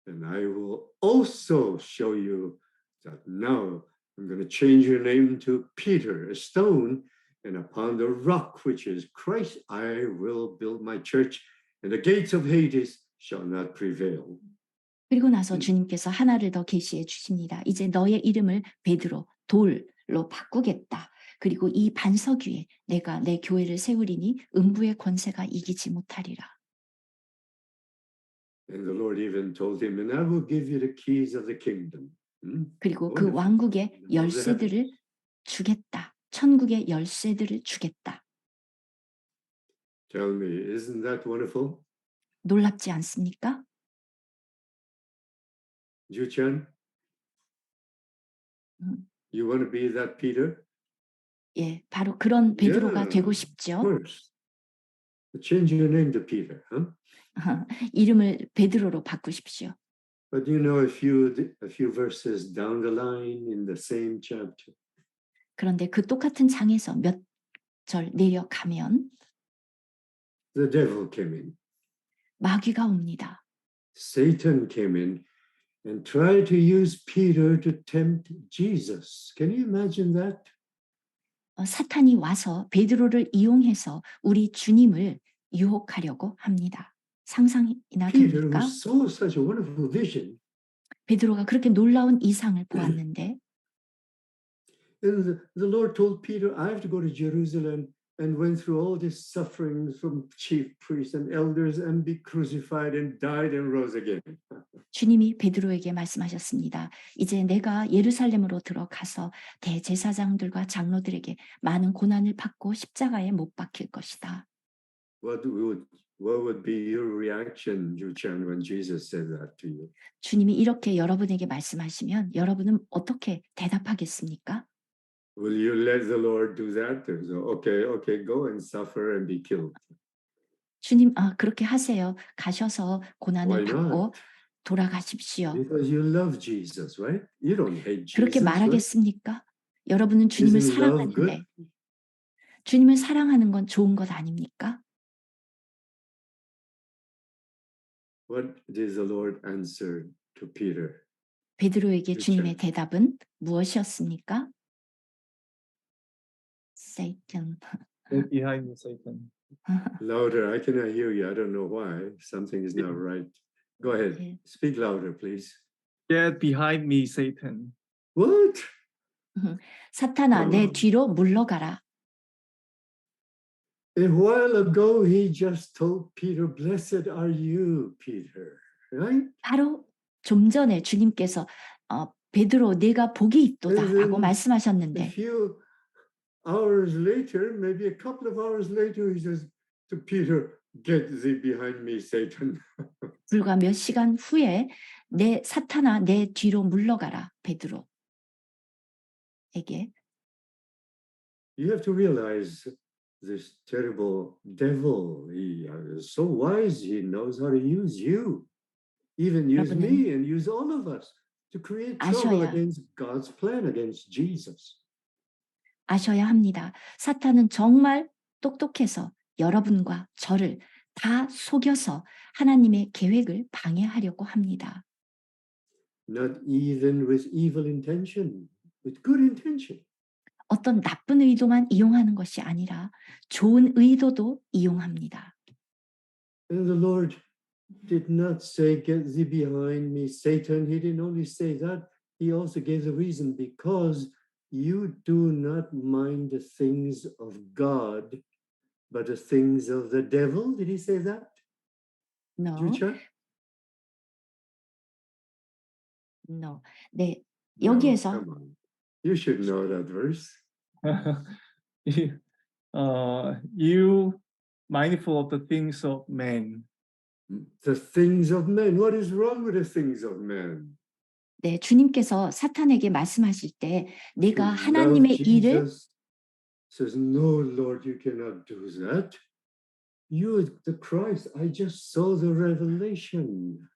and I will also show you that now I'm going to change your name to Peter, a stone, and upon the rock which is Christ, I will build my church, and the gates of Hades shall not prevail.
그리고 나서 주님께서 하나를 더 계시해 주십니다. 이제 너의 이름을 베드로, 돌로 바꾸겠다. 그리고 이 반석 위에 내가 내 교회를 세우리니 음부의 권세가 이기지 못하리라.
And the Lord even told him, and I will give you the keys of the kingdom.
그리고 그 왕국의 열쇠들을 주겠다. 천국의 열쇠들을 주겠다.
Tell me, isn't that wonderful?
놀랍지 않습니까?
Juchan, you want to be that Peter?
예, 바로 그런 베드로가 되고
Of
싶죠.
course. Change your name to Peter, huh?
이름을 베드로로 바꾸십시오.
But you know, a few verses down the line in the same chapter,
그런데 그 똑같은 장에서 몇 절 내려가면
the devil came in.
마귀가 옵니다.
Satan came in and tried to use Peter to tempt Jesus. Can you imagine that?
사탄이 와서 베드로를 이용해서 우리 주님을 유혹하려고 합니다. 상상이나
Peter,
됩니까?
who saw such a wonderful vision,
베드로가 그렇게 놀라운 이상을 보았는데
and the Lord told Peter, I have to go to Jerusalem and went through all these sufferings from chief priests and elders and be crucified and died and rose again.
주님이 베드로에게 말씀하셨습니다. 이제 내가 예루살렘으로 들어가서 대제사장들과 장로들에게 많은 고난을 받고 십자가에 못 박힐 것이다.
What would be your reaction, Juchan, when Jesus said that to you?
주님이 이렇게 여러분에게 말씀하시면 여러분은 어떻게 대답하겠습니까?
Will you let the Lord do that? So, okay, go and suffer and be killed.
주님, 그렇게 하세요. 가셔서 고난을
Why not?
받고 돌아가십시오.
Because you love Jesus, right? You don't hate
그렇게
Jesus, right?
말하겠습니까? 여러분은 주님을
Isn't love good?
사랑하는데 주님을 사랑하는 건 좋은 것 아닙니까?
What did the Lord answer to Peter?
베드로에게
그렇죠.
주님의 대답은 무엇이었습니까? Satan.
Get behind me, Satan.
Louder. I cannot hear you. I don't know why. Something is not right. Go ahead.
예.
Speak louder, please.
Get behind me, Satan.
What?
사탄아, 내 뒤로 물러가라.
A while ago, he just told Peter, "Blessed are you, Peter." Right?
바로 좀 전에 주님께서 베드로 내가 복이 있도다라고
And then
말씀하셨는데
A few hours later, maybe a couple of hours later, he says to Peter, "Get thee behind me, Satan."
불과 몇 시간 후에 내 사탄아 내 뒤로 물러가라 베드로에게.
You have to realize this terrible devil. He is so wise. He knows how to use you, even use
여러분은
me, and use all of us to create trouble
아셔야
against God's plan against Jesus.
아셔야 합니다. 사탄은 정말 똑똑해서 여러분과 저를 다 속여서 하나님의 계획을 방해하려고 합니다.
Not even with evil intention, with good intention.
어떤 나쁜 의도만 이용하는 것이 아니라 좋은 의도도 이용합니다.
And the Lord did not say, "Get thee behind me, Satan." He didn't only say that, he also gave the reason, because you do not mind the things of God, but the things of the devil. Did he say that?
No,
Jucha?
no. 네,
No,
여기에서
come on. You should know that verse.
You mindful of the things of man.
The things of men. What is wrong with the things of men?
네, 주님께서 사탄에게 말씀하실 때 내가
To love
하나님의 일을
Jesus says, "No, Lord, you cannot do that. You are the Christ. I just saw the revelation.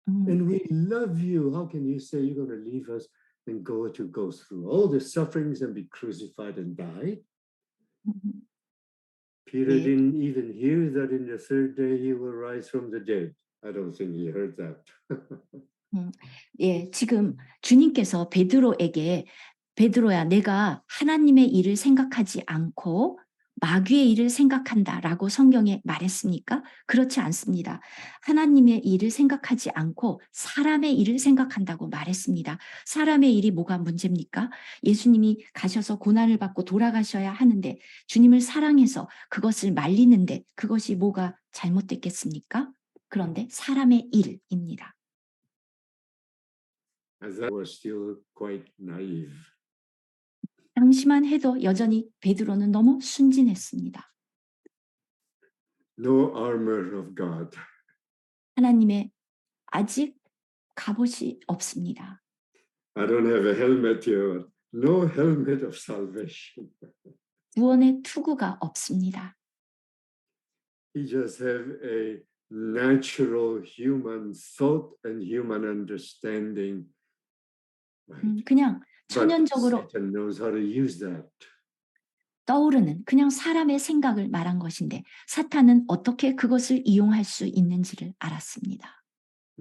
And we love you. How can you say you're going to leave us and go through all the sufferings and be crucified and die?" Peter
네.
didn't even hear that in the third day he will rise from the dead. I don't think he heard that.
예, 지금 주님께서 베드로에게 베드로야, 내가 하나님의 일을 생각하지 않고 마귀의 일을 생각한다라고 성경에 말했습니까? 그렇지 않습니다. 하나님의 일을 생각하지 않고 사람의 일을 생각한다고 말했습니다. 사람의 일이 뭐가 문제입니까? 예수님이 가셔서 고난을 받고 돌아가셔야 하는데 주님을 사랑해서 그것을 말리는데 그것이 뭐가 잘못됐겠습니까? 그런데 사람의 일입니다.
As that was still quite naive.
당시만 해도 여전히 베드로는 너무 순진했습니다.
No armor of God.
하나님의 아직 갑옷이 없습니다.
I don't have a helmet here. No helmet of salvation.
구원의 투구가 없습니다.
He just have a natural human thought and human understanding. Right?
그냥
But
천연적으로
Satan knows how to use that.
떠오르는 그냥 사람의 생각을 말한 것인데 사탄은 어떻게 그것을 이용할 수 있는지를 알았습니다.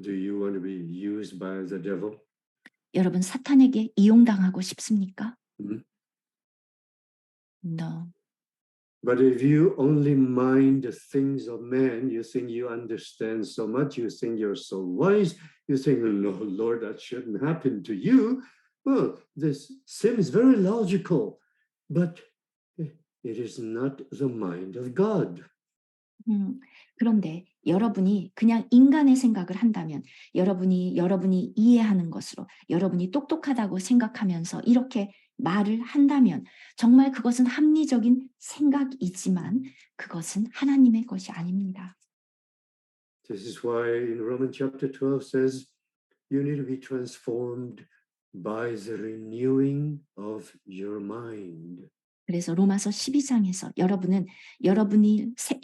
Do you want to be used by the devil?
여러분 사탄에게 이용당하고 싶습니까? No.
But if you only mind the things of man, you think you understand so much, you think you're so wise, you think, "No, Lord, that shouldn't happen to you." Well, this seems very logical, but it is not the mind of God.
그런데 여러분이 그냥 인간의 생각을 한다면 여러분이 이해하는 것으로 여러분이 똑똑하다고 생각하면서 이렇게 말을 한다면 정말 그것은 합리적인 생각이지만 그것은 하나님의 것이 아닙니다.
This is why in Romans chapter 12 says, you need to be transformed by the renewing of your mind.
그래서 로마서 12장에서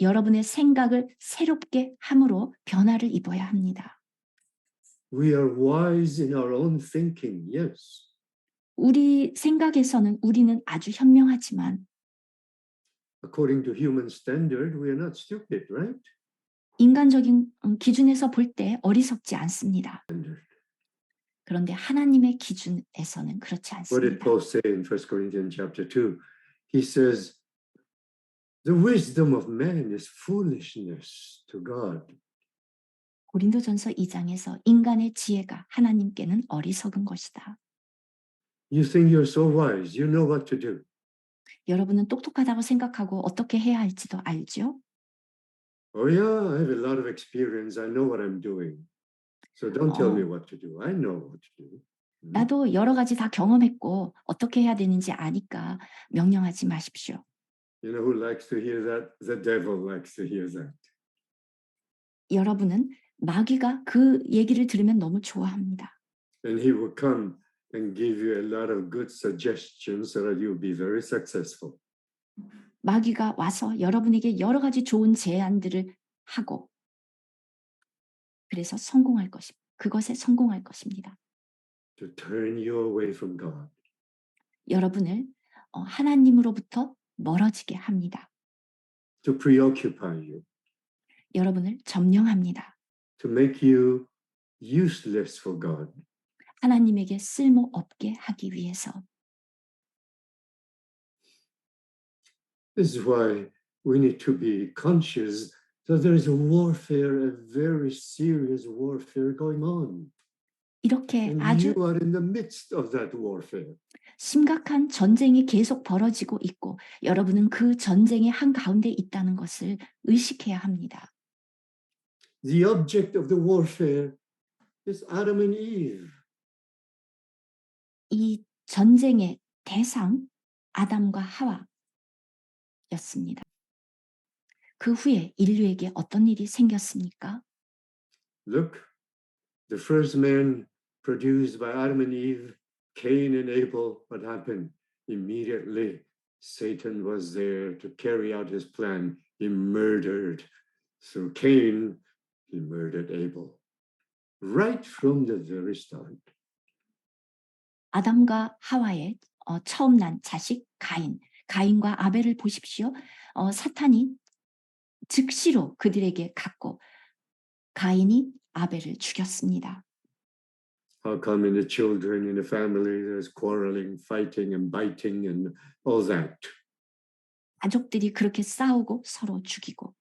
여러분의 생각을 새롭게 함으로 변화를 입어야 합니다.
We are wise in our own thinking, yes.
우리 생각에서는 우리는 아주 현명하지만
According to human standard, we are not stupid, right?
인간적인 기준에서 볼 때 어리석지 않습니다. 그런데 하나님의 기준에서는 그렇지
What did
않습니다.
Paul say in 1 Corinthians chapter 2? he says, the wisdom of man is foolishness to God.
고린도전서 2장에서 인간의 지혜가 하나님께는 어리석은 것이다.
You think you're so wise, you know what to do.
여러분은 똑똑하다고 생각하고 어떻게 해야 할지도 알죠?
Oh, yeah, I have a lot of experience. I know what I'm doing. So don't tell me
어.
what to do. I know what to do.
나도 여러 가지 다 경험했고 어떻게 해야 되는지 아니까 명령하지 마십시오.
You know who likes to hear that? The devil likes to hear that.
여러분은 마귀가 그 얘기를 들으면 너무 좋아합니다.
And he will come and give you a lot of good suggestions so that you'll be very successful.
마귀가 와서 여러분에게 여러 가지 좋은 제안들을 하고 그래서 그것에 성공할 것입니다.
To turn you away from God.
여러분을 하나님으로부터 멀어지게 합니다.
To preoccupy you.
여러분을 점령합니다.
To make you useless for God.
하나님에게 쓸모없게 하기 위해서.
This is why we need to be conscious that there is a warfare, a very serious warfare going on.
이렇게
And
아주
you are in the midst of that warfare.
심각한 전쟁이 계속 벌어지고 있고 여러분은 그 전쟁의 한가운데 있다는 것을 의식해야 합니다.
The object of the warfare is Adam and Eve.
이 전쟁의 대상 아담과 하와였습니다. 그 후에 인류에게 어떤 일이 생겼습니까?
Look, the first man produced by Adam and Eve, Cain and Abel, what happened? Immediately, Satan was there to carry out his plan. He murdered. So Cain, he murdered Abel. Right from the very start.
아담과 하와의 처음 난 자식 가인과 아벨을 보십시오. 사탄이 즉시로 그들에게 갔고 가인이 아벨을 죽였습니다.
How come in the children, in the family, there's quarreling, fighting, and biting, and all that?
가족들이 그렇게 싸우고 서로 죽이고.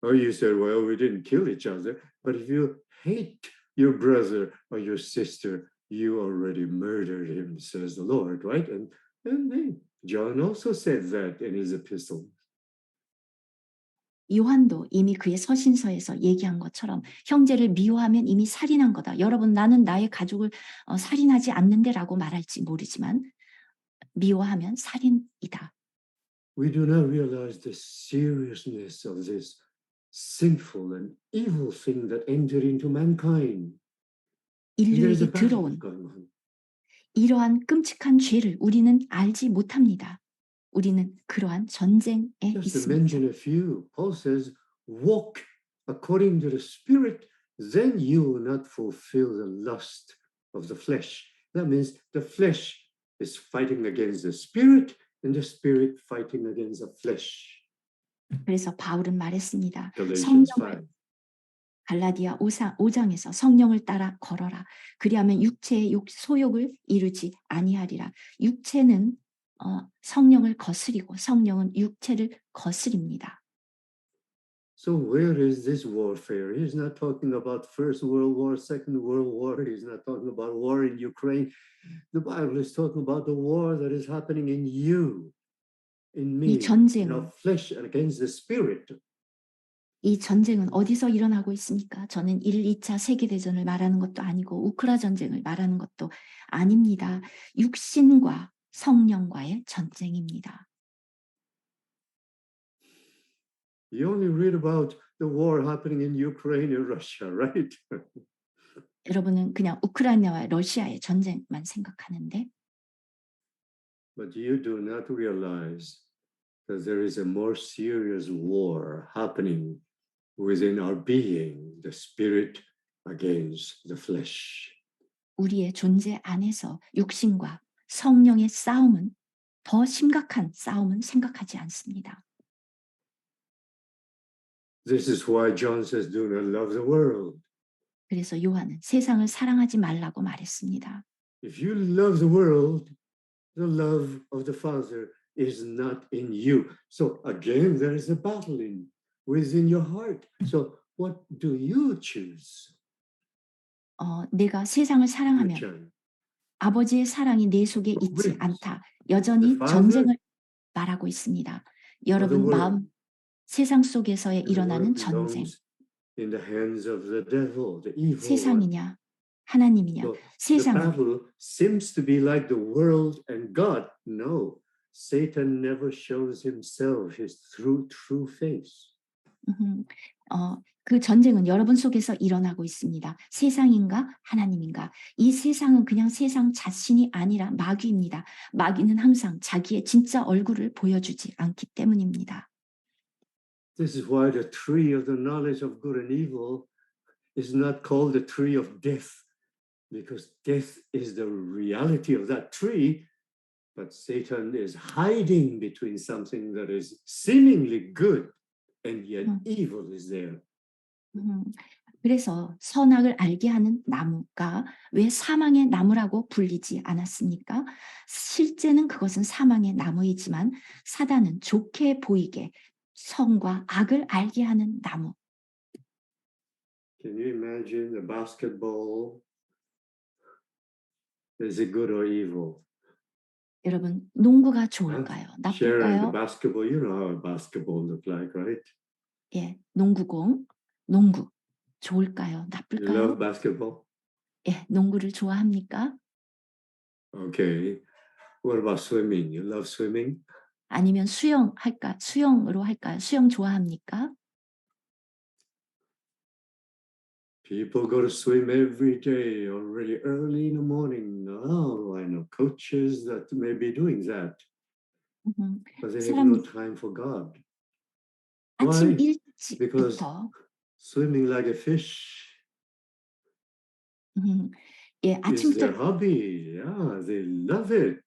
Oh, you said, well, we didn't kill each other, but if you hate your brother or your sister, you already murdered him, says the Lord, right? And John also said that in his epistle.
요한도 이미 그의 서신서에서 얘기한 것처럼 형제를 미워하면 이미 살인한 거다. 여러분 나는 나의 가족을 살인하지 않는데라고 말할지 모르지만 미워하면 살인이다.
We do not realize the seriousness of this sinful and evil thing that entered into mankind.
인류에게 들어온 이러한 끔찍한 죄를 우리는 알지 못합니다. 우리는 그러한 전쟁에
Just to mention
있습니다.
a few, Paul says, walk according to the Spirit, then you will not fulfill the lust of the flesh. That means the flesh is fighting against the Spirit, and the Spirit fighting against the flesh.
그래서 바울은 말했습니다.
Galatians
성령을
5.
갈라디아 5장에서 성령을 따라 걸어라. 그리하면 육체의 소욕을 이루지 아니하리라. 육체는 성령을 거스리고 성령은 육체를 거스립니다.
So where is this warfare? He's not talking about First World War, Second World War. He's not talking about war in Ukraine. The Bible is talking about the war that is happening in you, in me,
이 전쟁은
in our flesh and against the spirit.
이 전쟁은 어디서 일어나고 있습니까? 저는 1, 2차 세계대전을 말하는 것도 아니고 우크라 전쟁을 말하는 것도 아닙니다. 육신과 성령과의 전쟁입니다.
You only read about the war happening in Ukraine and Russia, right?
여러분은 그냥 우크라이나와 러시아의 전쟁만 생각하는데
But you do not realize that there is a more serious war happening within our being, the spirit against the flesh.
우리의 존재 안에서 육신과 성령의 싸움은 더 심각한 싸움은 생각하지 않습니다.
This is why John says, do not love the world.
그래서 요한은 세상을 사랑하지 말라고 말했습니다.
If you love the world, the love of the Father is not in you. So again, there is a battle within your heart. So what do you choose?
내가 세상을
You
사랑하면
choose
아버지의 사랑이 내 속에
Who
있지
wins?
않다.
the
여전히
Father
전쟁을 말하고 있습니다.
or the
여러분
world?
마음 세상 속에서의
And the
일어나는
world
전쟁.
belongs in the hands of the devil, the evil one.
세상이냐 하나님이냐.
So the
세상은
battle seems to be like the world and God. No, Satan never shows himself his true face.
그 전쟁은 여러분 속에서 일어나고 있습니다. 세상인가 하나님인가. 이 세상은 그냥 세상 자신이 아니라 마귀입니다. 마귀는 항상 자기의 진짜 얼굴을 보여주지 않기 때문입니다.
This is why the tree of the knowledge of good and evil is not called the tree of death, because death is the reality of that tree, but Satan is hiding between something that is seemingly good and yet evil is there.
그래서 선악을 알게 하는 나무가 왜 사망의 나무라고 불리지 않았습니까? 실제는 그것은 사망의 나무이지만 사단은 좋게 보이게 선과 악을 알게 하는 나무.
Can you imagine a basketball? Is it good or evil?
여러분 농구가 좋을까요?
Sharing the
나쁠까요?
basketball, you know how a basketball look like, right?
예, 농구공, 농구 좋을까요?
You love
나쁠까요?
basketball?
예, 농구를 좋아합니까?
Okay. What about swimming? You love swimming?
아니면 수영으로 할까요? 수영 좋아합니까?
People go to swim every day already early in the morning. Oh, I know coaches that may be doing that, but they have no
사람들이
time for God.
아침
Why? Because
일찍부터
swimming like a fish
예,
is their
아침부터
hobby. Yeah, they love it.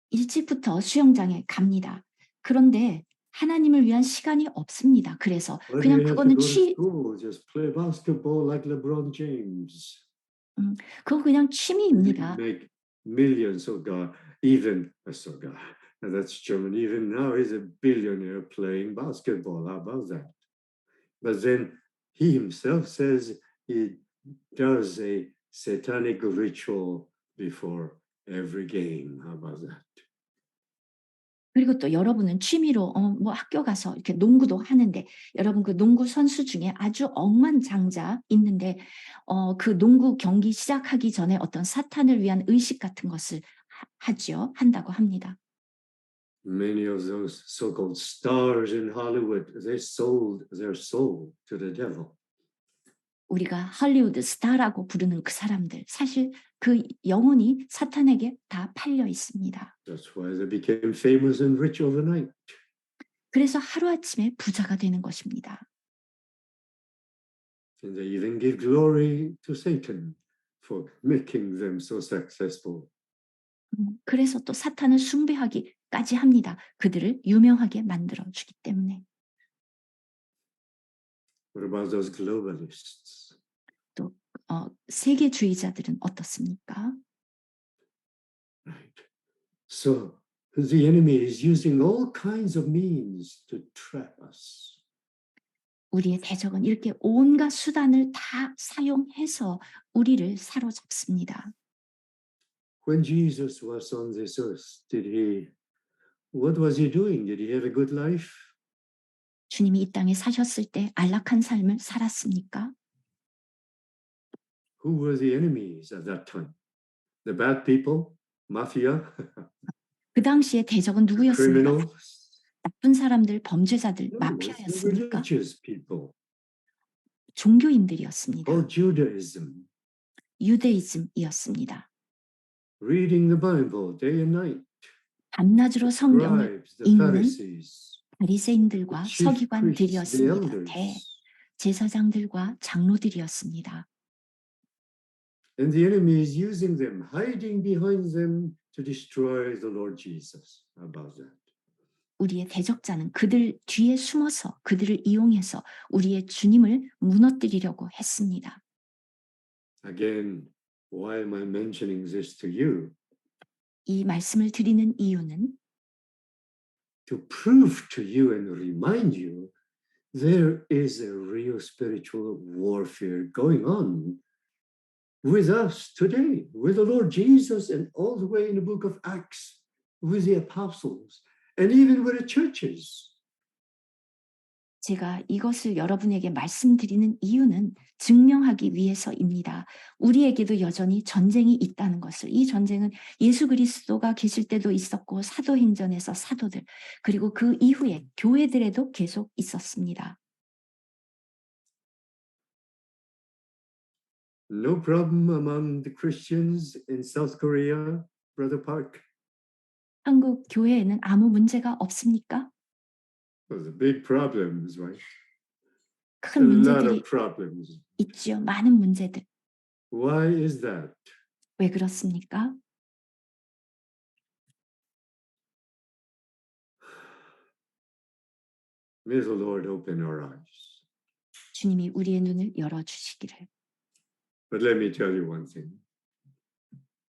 일찍부터 수영장에 갑니다. 그런데 하나님을 위한 시간이 없습니다. 그래서
Why do
그냥
you have to
그거는
go to school? Just play basketball like LeBron James.
그거 그냥
You
취미입니다.
make millions of God, even so God. That's German. Even now, he's a billionaire playing basketball. How about that? But then he himself says he does a satanic ritual before every game. How about that?
그리고 또 여러분은 취미로 뭐 학교 가서 이렇게 농구도 하는데 여러분 그 농구 선수 중에 아주 억만장자 있는데 그 농구 경기 시작하기 전에 어떤 사탄을 위한 의식 같은 것을 한다고 합니다.
Many of those so-called stars in Hollywood, they sold their soul to the devil.
우리가 할리우드 스타라고 부르는 그 사람들 사실 그 영혼이 사탄에게 다 팔려 있습니다.
That's why they became famous and rich overnight.
그래서 하루아침에 부자가 되는 것입니다.
And they even give glory to Satan for making them so successful.
그래서 또 사탄을 숭배하기까지 합니다. 그들을 유명하게 만들어주기 때문에.
What about those globalists?
또 세계주의자들은 어떻습니까?
Right. So the enemy is using all kinds of means to trap us.
우리의 대적은 이렇게 온갖 수단을 다 사용해서 우리를 사로잡습니다.
When Jesus was on this earth, what was he doing? Did he have a good life?
주님이 이 땅에 사셨을 때 안락한 삶을 살았습니까?
Who were the enemies at that time? The bad people? Mafia?
그 당시에 대적은 누구였습니까?
Criminals?
나쁜 사람들, 범죄자들,
No, it was the
마피아였습니까?
religious people.
종교인들이었습니다.
Or Judaism.
유대이즘이었습니다.
Reading the Bible day and night.
밤낮으로 성경을
Scribes, the
읽는
Pharisees,
바리새인들과
the chief priests, the
서기관들이었습니다.
elders.
제사장들과 장로들이었습니다.
And the enemy is using them, hiding behind them to destroy the Lord Jesus. How about that?
우리의 대적자는 그들 뒤에 숨어서 그들을 이용해서 우리의 주님을 무너뜨리려고 했습니다.
Again, why am I mentioning this to you?
이 말씀을 드리는 이유는
to prove to you and remind you there is a real spiritual warfare going on with us today, with the Lord Jesus, and all the way in the book of Acts, with the apostles, and even with the churches.
제가 이것을 여러분에게 말씀드리는 이유는 증명하기 위해서입니다. 우리에게도 여전히 전쟁이 있다는 것을, 이 전쟁은 예수 그리스도가 계실 때도 있었고 사도행전에서 사도들, 그리고 그 이후에 교회들에도 계속 있었습니다.
No problem among the Christians in South Korea, Brother Park?
한국 교회에는 아무 문제가 없습니까?
Well, the big problems, right? A
큰
lot
문제들이
of problems.
있지요. 많은 문제들.
Why is that?
왜 그렇습니까?
May the Lord open our eyes.
주님이 우리의 눈을 열어주시기를.
But let me tell you one thing.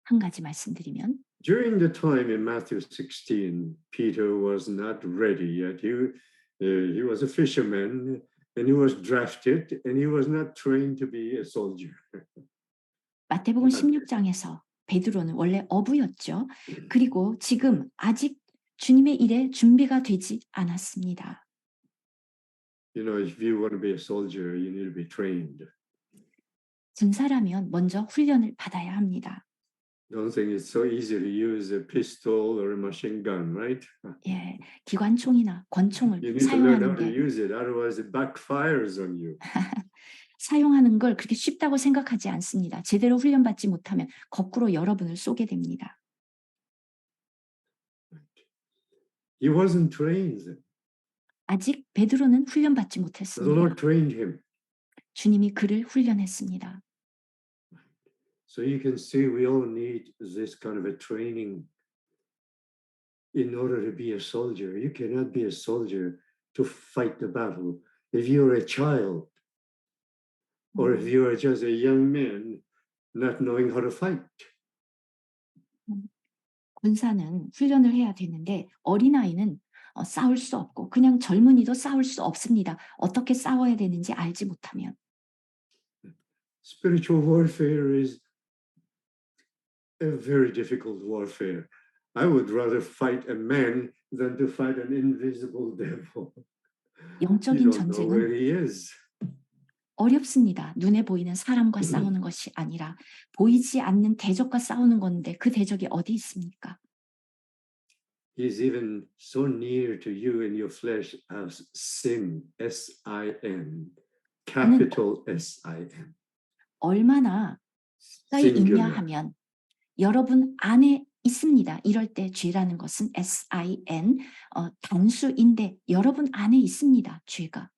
한 가지 말씀드리면
During the time in Matthew 16, Peter was not ready yet. He was a fisherman and he was drafted and he was not trained to be a soldier.
마태복음 16장에서 베드로는 원래 어부였죠. 그리고 지금 아직 주님의 일에 준비가 되지 않았습니다.
You know, if you want to be a soldier, you need to be trained.
군사라면 먼저 훈련을 받아야 합니다.
Don't think it's so easy to use a pistol or a machine gun, right?
예, 기관총이나
You
권총을
need to learn how
사용하는
to
게
use it, otherwise it backfires on you.
사용하는 걸 그렇게 쉽다고 생각하지 않습니다. 제대로 훈련받지 못하면 거꾸로 여러분을 쏘게 됩니다.
He wasn't trained.
아직 베드로는 훈련받지
The
못했습니다.
Lord trained him.
주님이 그를 훈련했습니다.
So you can see we all need this kind of a training in order to be a soldier. You cannot be a soldier to fight the battle. If you're a child or if you're just a young man not knowing how to fight.
군사는 훈련을 해야 되는데 어린아이는 싸울 수 없고 그냥 젊은이도 싸울 수 없습니다. 어떻게 싸워야 되는지 알지 못하면.
Spiritual warfare is a very difficult warfare. I would rather fight a man than to fight an invisible devil. You
영적인
don't know where
전쟁은
he is.
어렵습니다. 눈에 보이는 사람과 싸우는 것이 아니라 보이지 않는 대적과 싸우는 건데 그 대적이 어디 있습니까?
He's even so near to you in your flesh as sin, S-I-N, capital S-I-N.
얼마나 가까이 있냐
Singular.
하면 여러분 안에 있습니다. 이럴 때 죄라는 것은 S-I-N 단수인데 여러분 안에 있습니다. 죄가.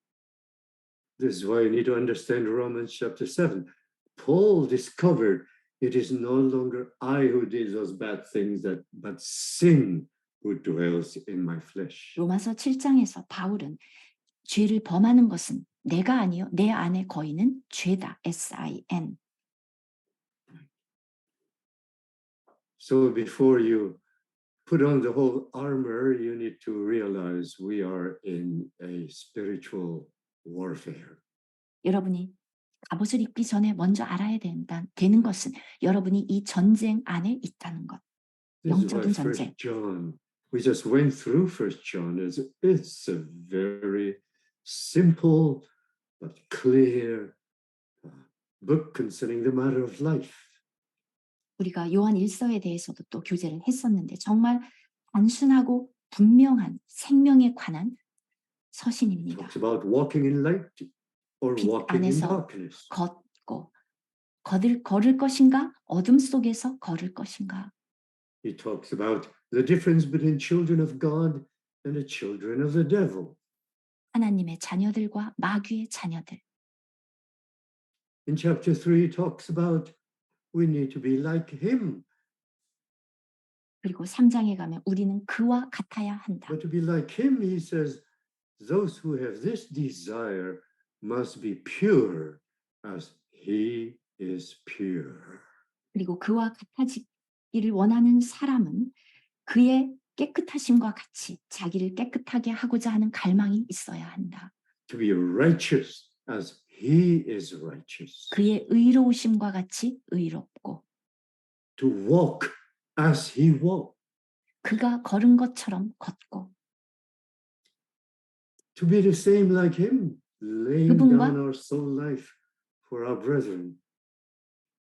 This is why you need to understand Romans chapter 7. Paul discovered it is no longer I who did those bad things, but sin who dwells in my flesh.
로마서 7장에서 바울은 죄를 범하는 것은 내가 아니요 내 안에 거인은 죄다. S-I-N.
So before you put on the whole armor, you need to realize we are in a spiritual warfare.
여러분이 갑옷을 입기 전에 먼저 알아야 되는 것은 여러분이 이 전쟁 안에 있다는 것.
This is why
영적인 전쟁.
First John, we just went through First John. It's a very simple but clear book concerning the matter of life.
우리가 요한 1서에 대해서도 또 교제를 했었는데 정말 단순하고 분명한 생명에 관한
It
서신입니다.
talks about walking in light or
빛
walking in
안에서
darkness.
걷고 걸을 것인가 어둠 속에서 걸을 것인가.
He talks about the difference between children of God and the children of the devil.
하나님의 자녀들과 마귀의 자녀들.
In chapter 3, he talks about we need to be like him.
그리고 3장에 가면 우리는 그와 같아야 한다.
But to be like him, he says, those who have this desire must be pure as he is pure.
그리고 그와 같아지기 깨끗하기를 원하는 사람은 그의 깨끗하심과 같이 자기를 깨끗하게 하고자 하는 갈망이 있어야 한다.
To be righteous as he is righteous.
그의 의로우심과 같이 의롭고
To walk as he walked.
그가 걸은 것처럼 걷고
To be the same like him, laying
그분과
down our soul life for our brethren.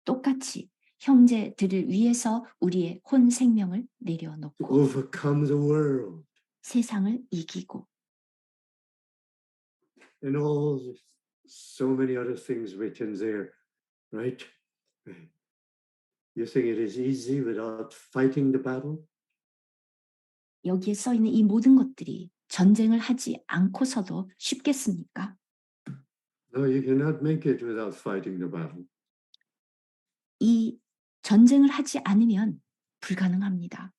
똑같이 형제들을 위해서 우리의 혼 생명을
To
내려놓고
overcome the world
세상을 이기고
and all so many other things written there, right? You think it is easy without fighting the battle?
여기에 써 있는 이 모든 것들이 전쟁을 하지 않고서도 쉽겠습니까?
No, you cannot make it without fighting the battle.
이 전쟁을 하지 않으면 불가능합니다.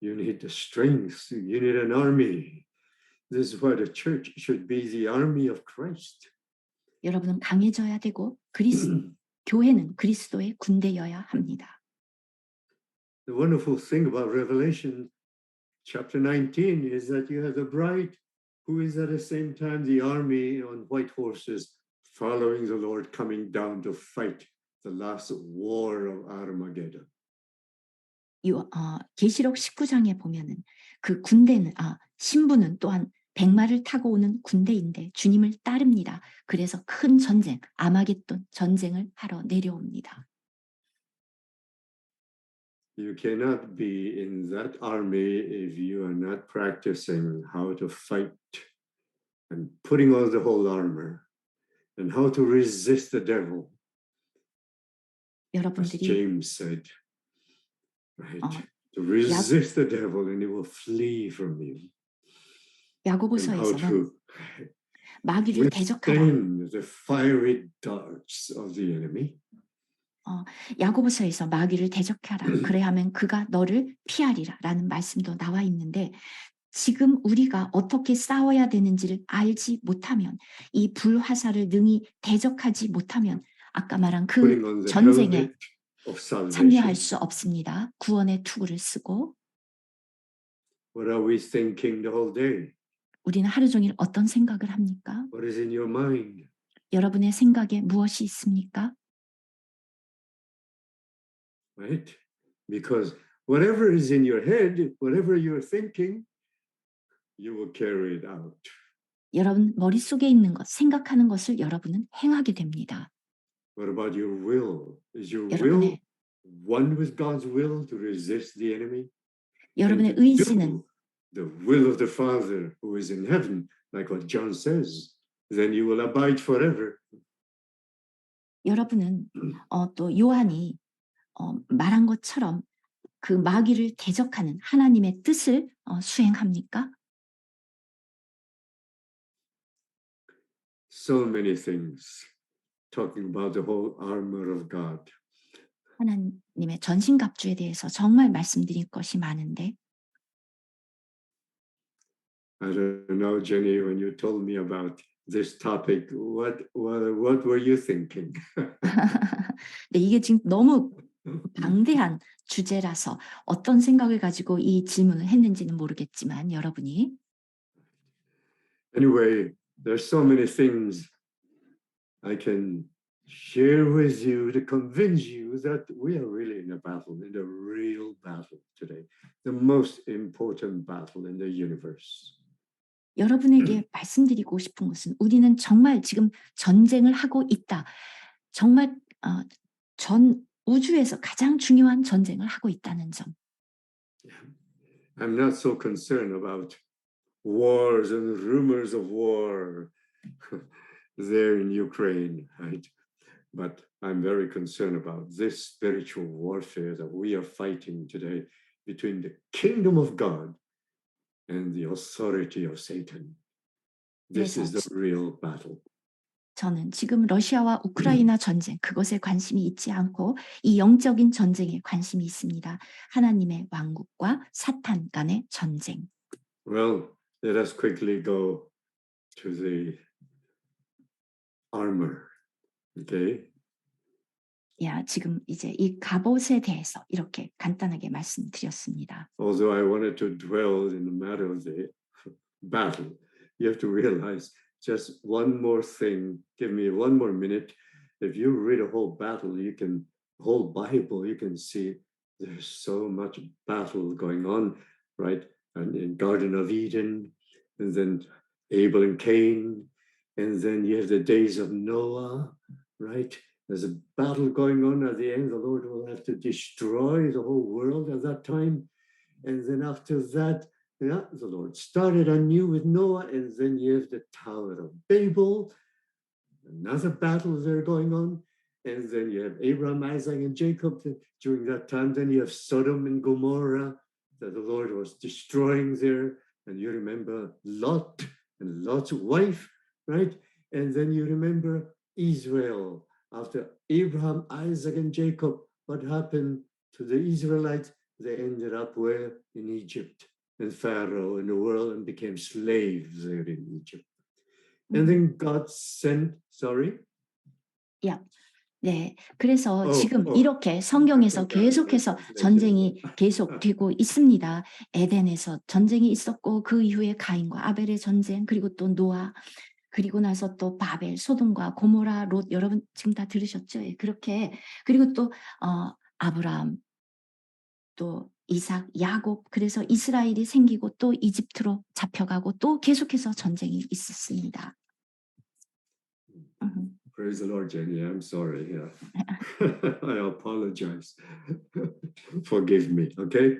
You need the strength. You need an army. This is why the church should be the army of Christ.
여러분은 강해져야 되고 교회는 그리스도의 군대여야 합니다.
The wonderful thing about Revelation chapter 19 is that you have the bride who is at the same time the army on white horses following the Lord coming down to fight the last war of Armageddon.
계시록 19장에 보면은 그 군대는 신부는 또한 백마를 타고 오는 군대인데 주님을 따릅니다. 그래서 큰 전쟁, 아마겟돈 전쟁을 하러 내려옵니다.
You cannot be in that army if you are not practicing how to fight and putting on the whole armor and how to resist the devil. As
여러분들이
James said, right? To resist the devil and he will flee from you. And how
야고보서에서는
to
마귀를 대적하라.
withstand the fiery darts of the enemy.
야고보서에서 마귀를 대적하라. 그래야 하면 그가 너를 피하리라 라는 말씀도 나와 있는데 지금 우리가 어떻게 싸워야 되는지를 알지 못하면 이 불화살을 능히 대적하지 못하면 아까 말한 그
Putting on the
전쟁에
helmet of
참여할
salvation.
수 없습니다. 구원의 투구를 쓰고
What are we thinking the whole day?
우리는 하루 종일 어떤 생각을 합니까?
What is in your mind?
여러분의 생각에 무엇이 있습니까?
Right? Because whatever is in your head, whatever you're thinking, you will carry it out.
여러분 머릿속에 있는 것, 생각하는 것을 여러분은 행하게 됩니다.
What about your will? Is your will
여러분의
one with God's will to resist the enemy?
여러분의
And to
의지는
do the will of the Father who is in heaven, like what John says, then you will abide forever.
여러분은 또 요한이 말한 것처럼 그 마귀를 대적하는 하나님의 뜻을 수행합니까?
So many things talking about the whole armor of God.
하나님의 전신갑주에 대해서 정말 말씀드릴 것이 많은데
I don't know, Jenny, when you told me about this topic, what were you thinking?
근데 이게 지금 너무 방대한 주제라서 어떤 생각을 가지고 이 질문을 했는지는 모르겠지만 여러분이
Anyway, there's so many things I can share with you to convince you that we are really in a battle, in a real battle today, the most important battle in the universe.
여러분에게 말씀드리고 싶은 것은 우리는 정말 지금 전쟁을 하고 있다. 정말 전 우주에서 가장 중요한 전쟁을 하고 있다는 점.
I'm not so concerned about wars and rumors of war there in Ukraine, right? But I'm very concerned about this spiritual warfare that we are fighting today between the kingdom of God and the authority of Satan. This is the real battle.
저는 지금 러시아와 우크라이나 전쟁 그것에 관심이 있지 않고 이 영적인 전쟁에 관심이 있습니다. 하나님의 왕국과 사탄 간의 전쟁.
Well, let us quickly go to the armor. Okay?
야, 지금 이제 이 갑옷에 대해서 이렇게 간단하게 말씀드렸습니다.
Although I wanted to dwell in the matter of the battle, you have to realize just one more thing. Give me one more minute. If you read a whole battle, whole Bible, you can see there's so much battle going on, right? And in Garden of Eden, and then Abel and Cain, and then you have the days of Noah, right? There's a battle going on. At the end, the Lord will have to destroy the whole world at that time. And then after that, yeah, the Lord started anew with Noah, and then you have the Tower of Babel, another battle there going on. And then you have Abraham, Isaac, and Jacob during that time. Then you have Sodom and Gomorrah that the Lord was destroying there. And you remember Lot and Lot's wife, right? And then you remember Israel. After Abraham, Isaac, and Jacob, what happened to the Israelites? They ended up where? In Egypt. And Pharaoh in the world and became slaves there in Egypt. And then God sent, sorry?
네, 그래서
어,
지금
어.
이렇게 성경에서
그러니까
계속해서
네,
전쟁이 계속되고 있습니다. 에덴에서 전쟁이 있었고 그 이후에 가인과 아벨의 전쟁, 그리고 또 노아, 그리고 나서 또 바벨, 소돔과 고모라, 롯, 여러분 지금 다 들으셨죠? 예, 그렇게 그리고 또 아브라함, 또 이삭, 야곱, 그래서 이스라엘이 생기고 또 이집트로 잡혀가고 또 계속해서 전쟁이 있었습니다.
Praise the Lord, Jenny. I'm sorry. Yeah. I apologize. Forgive me. Okay.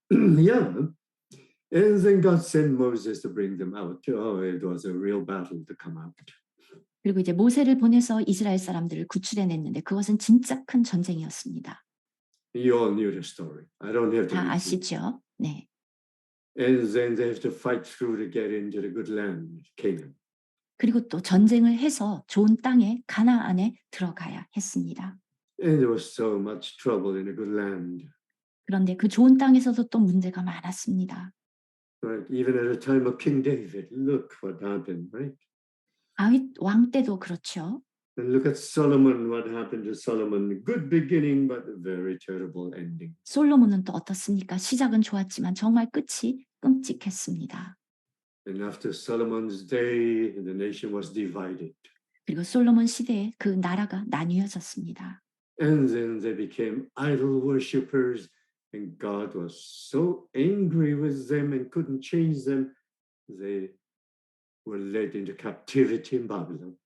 Yeah. And then God sent Moses to bring them out. Oh, it was a real battle to come out.
그리고 이제 모세를 보내서 이스라엘 사람들을 구출해냈는데 그것은 진짜 큰 전쟁이었습니다.
You all knew the story. I don't have to
다
repeat.
아시죠? 네.
And then they have to fight through to get into the good land, Canaan.
그리고 또 전쟁을 해서 좋은 땅에 가나안에 들어가야 했습니다.
And there was so much trouble in the good land.
그런데 그 좋은 땅에서도 또 문제가 많았습니다.
Right? Even at the time of King David, look what happened, right?
다윗 왕 때도 그렇죠.
And look at Solomon, what happened to Solomon. Good beginning, but a very terrible ending.
솔로몬은 또 어떻습니까? 시작은 좋았지만 정말 끝이 끔찍했습니다.
And after Solomon's day, the nation was divided.
그리고 솔로몬 시대에 그 나라가 나뉘어졌습니다.
And then they became idol worshippers, and God was so angry with them and couldn't change them. They were led into captivity in Babylon.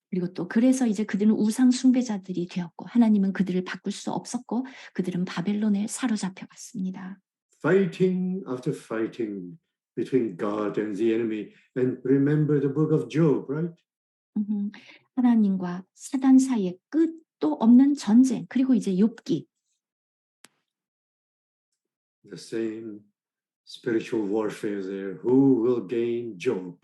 그리고 또 그래서 이제 그들은 우상 숭배자들이 되었고 하나님은 그들을 바꿀 수 없었고 그들은 바벨론에 사로잡혀 갔습니다.
Fighting after fighting between God and the enemy. And remember the book of Job, right?
하나님과 사단 사이에 끝도 없는 전쟁. 그리고 이제 욥기.
The same spiritual warfare there. Who will gain Job?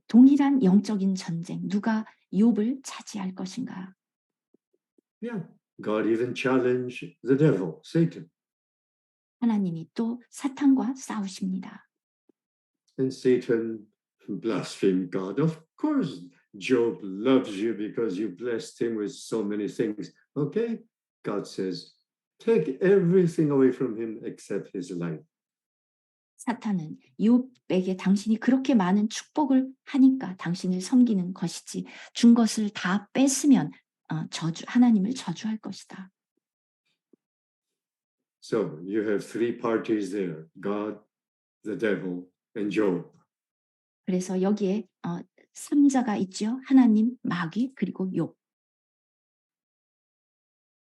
동일한 영적인 전쟁. 누가 욥을 차지할 것인가?
Yeah. God even challenged the devil, Satan.
하나님이 또 사탄과 싸우십니다.
And Satan blasphemed God. Of course, Job loves you because you blessed him with so many things. Okay? God says, take everything away from him except his life.
사탄은 욥에게 당신이 그렇게 많은 축복을 하니까 당신을 섬기는 것이지 준 것을 다 뺐으면 하나님을 저주할 것이다.
So you have three parties there: God, the devil, and Job.
그래서 여기에 삼자가 있죠. 하나님, 마귀, 그리고 욥.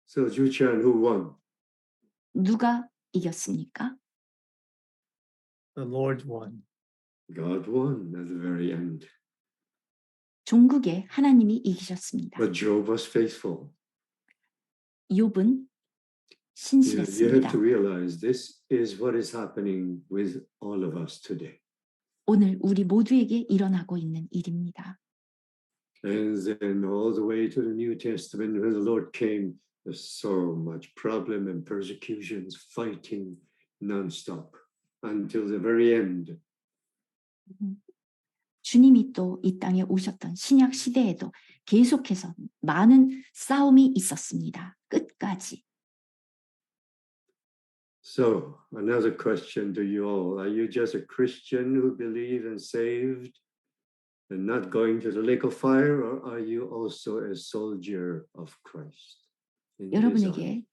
So Juchan, who won?
누가 이겼습니까?
The Lord won.
God won at the very end.
종국에 하나님이 이기셨습니다.
But Job was faithful.
욥은
You
신실했습니다.
have to realize this is what is happening with all of us today.
오늘 우리 모두에게 일어나고 있는 일입니다.
And then all the way to the New Testament, when the Lord came, there's so much problem and persecutions, fighting nonstop until the very end.
주님이 또 이 땅에 오셨던 신약 시대에도 계속해서 많은 싸움이 있었습니다. 끝까지.
So, another question to you all. Are you just a Christian who believe and saved and not going to the lake of fire, or are you also a soldier of Christ? in his army?
여러분에게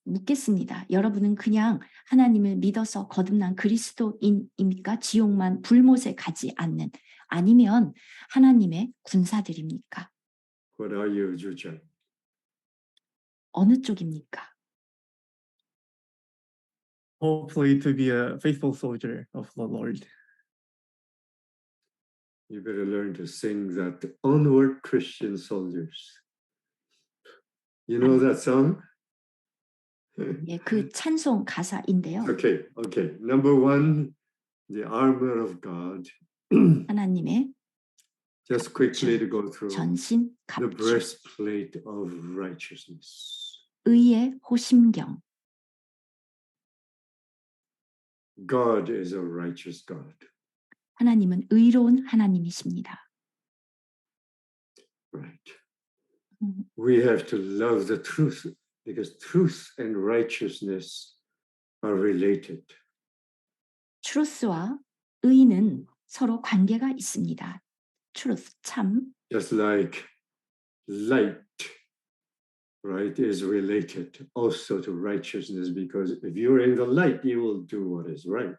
묻겠습니다. 여러분은 그냥 하나님을 믿어서 거듭난 그리스도인입니까? 지옥만 불못에 가지 않는, 아니면 하나님의 군사들입니까?
What are you, Juchan?
어느 쪽입니까?
Hopefully to be a faithful soldier of the Lord.
You better learn to sing that onward Christian soldiers. You know that song?
예, 그 찬송 가사인데요.
Okay. Number one, the armor of God.
하나님의
Just quickly to go through
전신
the
갑주,
breastplate of righteousness.
의의 호심경.
God is a righteous God.
하나님은 의로운 하나님이십니다.
Right.
음,
We have to love the truth because truth and righteousness are related.
트루스와 의는 서로 관계가 있습니다. truth, 참,
Just like light, right, is related also to righteousness, because if you're in the light, you will do what is right.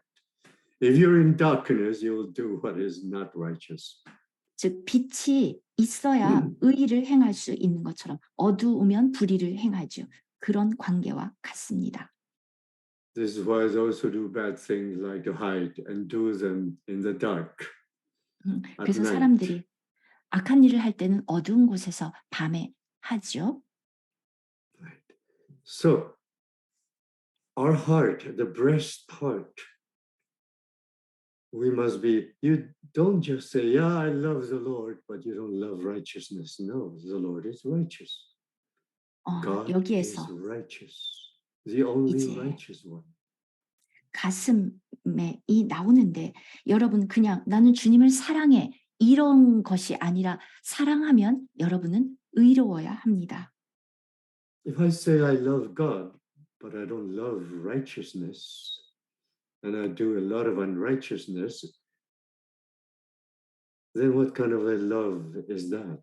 If you're in darkness, you will do what is not righteous.
즉 빛이 있어야 의를 행할 수 있는 것처럼 어두우면 불의를 행하죠. 그런 관계와 같습니다.
This is why those who do bad things like to hide and do them in the dark. At
그래서
night.
사람들이 악한 일을 할 때는 어두운 곳에서 밤에 하죠.
Right. So, our heart, the breast part, we must be, you don't just say, yeah, I love the Lord, but you don't love righteousness. No, the Lord is righteous. God is
여기에서
righteous. The only
이제
righteous one.
가슴에 이 나오는데, 여러분 그냥 나는 주님을 사랑해 이런 것이 아니라, 사랑하면 여러분은 의로워야 합니다.
If I say I love God, but I don't love righteousness, and I do a lot of unrighteousness, then what kind of a love is that?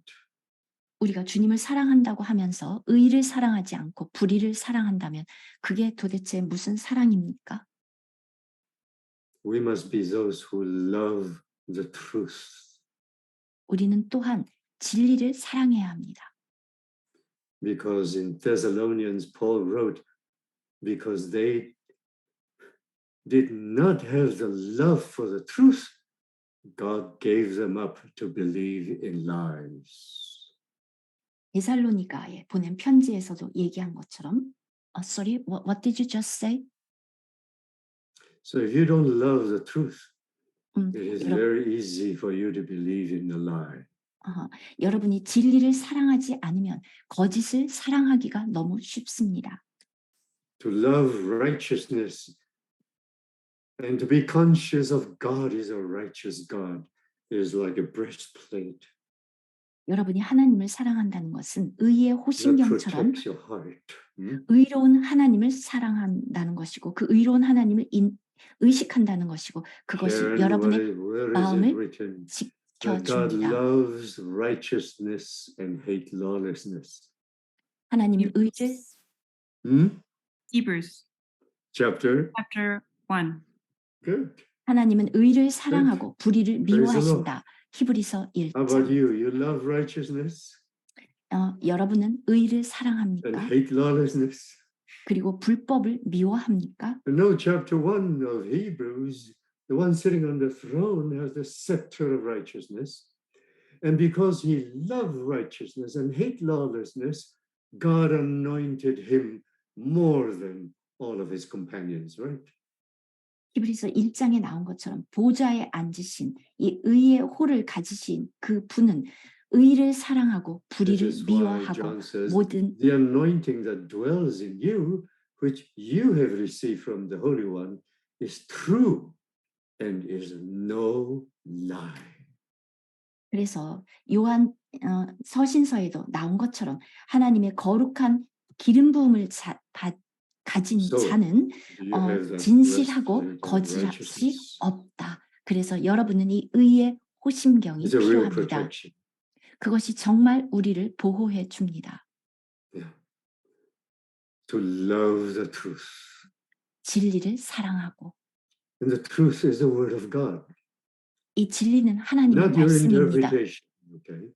우리가 주님을 사랑한다고 하면서 의를 사랑하지 않고 불의를 사랑한다면 그게 도대체 무슨 사랑입니까?
We must be those who love the truth,
우리는 또한 진리를 사랑해야 합니다.
because in Thessalonians, Paul wrote, because they did not have the love for the truth, God gave them up to believe in lies.
데살로니가에 보낸 편지에서도 얘기한 것처럼, sorry, what did you just say?
So if you don't love the truth, it is
여러분,
very easy for you to believe in the lie.
여러분이 진리를 사랑하지 않으면 거짓을 사랑하기가 너무 쉽습니다.
To love righteousness and to be conscious of God is a righteous God is like a breastplate
여러분이 하나님을 사랑한다는 것은 의의
that
호심경처럼
protects your heart.
의로운 하나님을 사랑한다는 것이고, 그 의로운 하나님을 의식한다는 것이고, 그것이
Karen,
여러분의
where is it
마음을
written that God
지켜줍니다.
loves righteousness and hate lawlessness?
하나님은 의를
Hebrews
Chapter?
chapter 1.
Good.
하나님은 의를 사랑하고 불의를
the Lord.
미워하신다. 히브리서
How about
1장.
you? You love righteousness
여러분은 의를
and
사랑합니까?
hate lawlessness?
그리고 불법을 미워합니까?
No, chapter 1 of Hebrews, the one sitting on the throne has the scepter of righteousness. And because he loved righteousness and hate lawlessness, God anointed him more than all of his companions, right?
히브리서 1장에 나온 것처럼 보좌에 앉으신 이 의의 호를 가지신 그 분은 의를 사랑하고
This
불의를
is why
미워하고
John says,
모든
the anointing that dwells in you, which you have received from the Holy One, is true and is no lie.
그래서 요한 서신서에도 나온 것처럼 하나님의 거룩한 기름 부음을 가진
So,
자는
do you have that
진실하고
breastplate of
거짓이
righteousness?
없다. 그래서 여러분은 이 의의 호심경이
It's a real
필요합니다.
protection.
그것이 정말 우리를 보호해 줍니다.
Yeah. To love the truth.
진리를 사랑하고
And the truth is the word of God,
이 진리는 하나님의
not your
말씀입니다.
interpretation. Okay?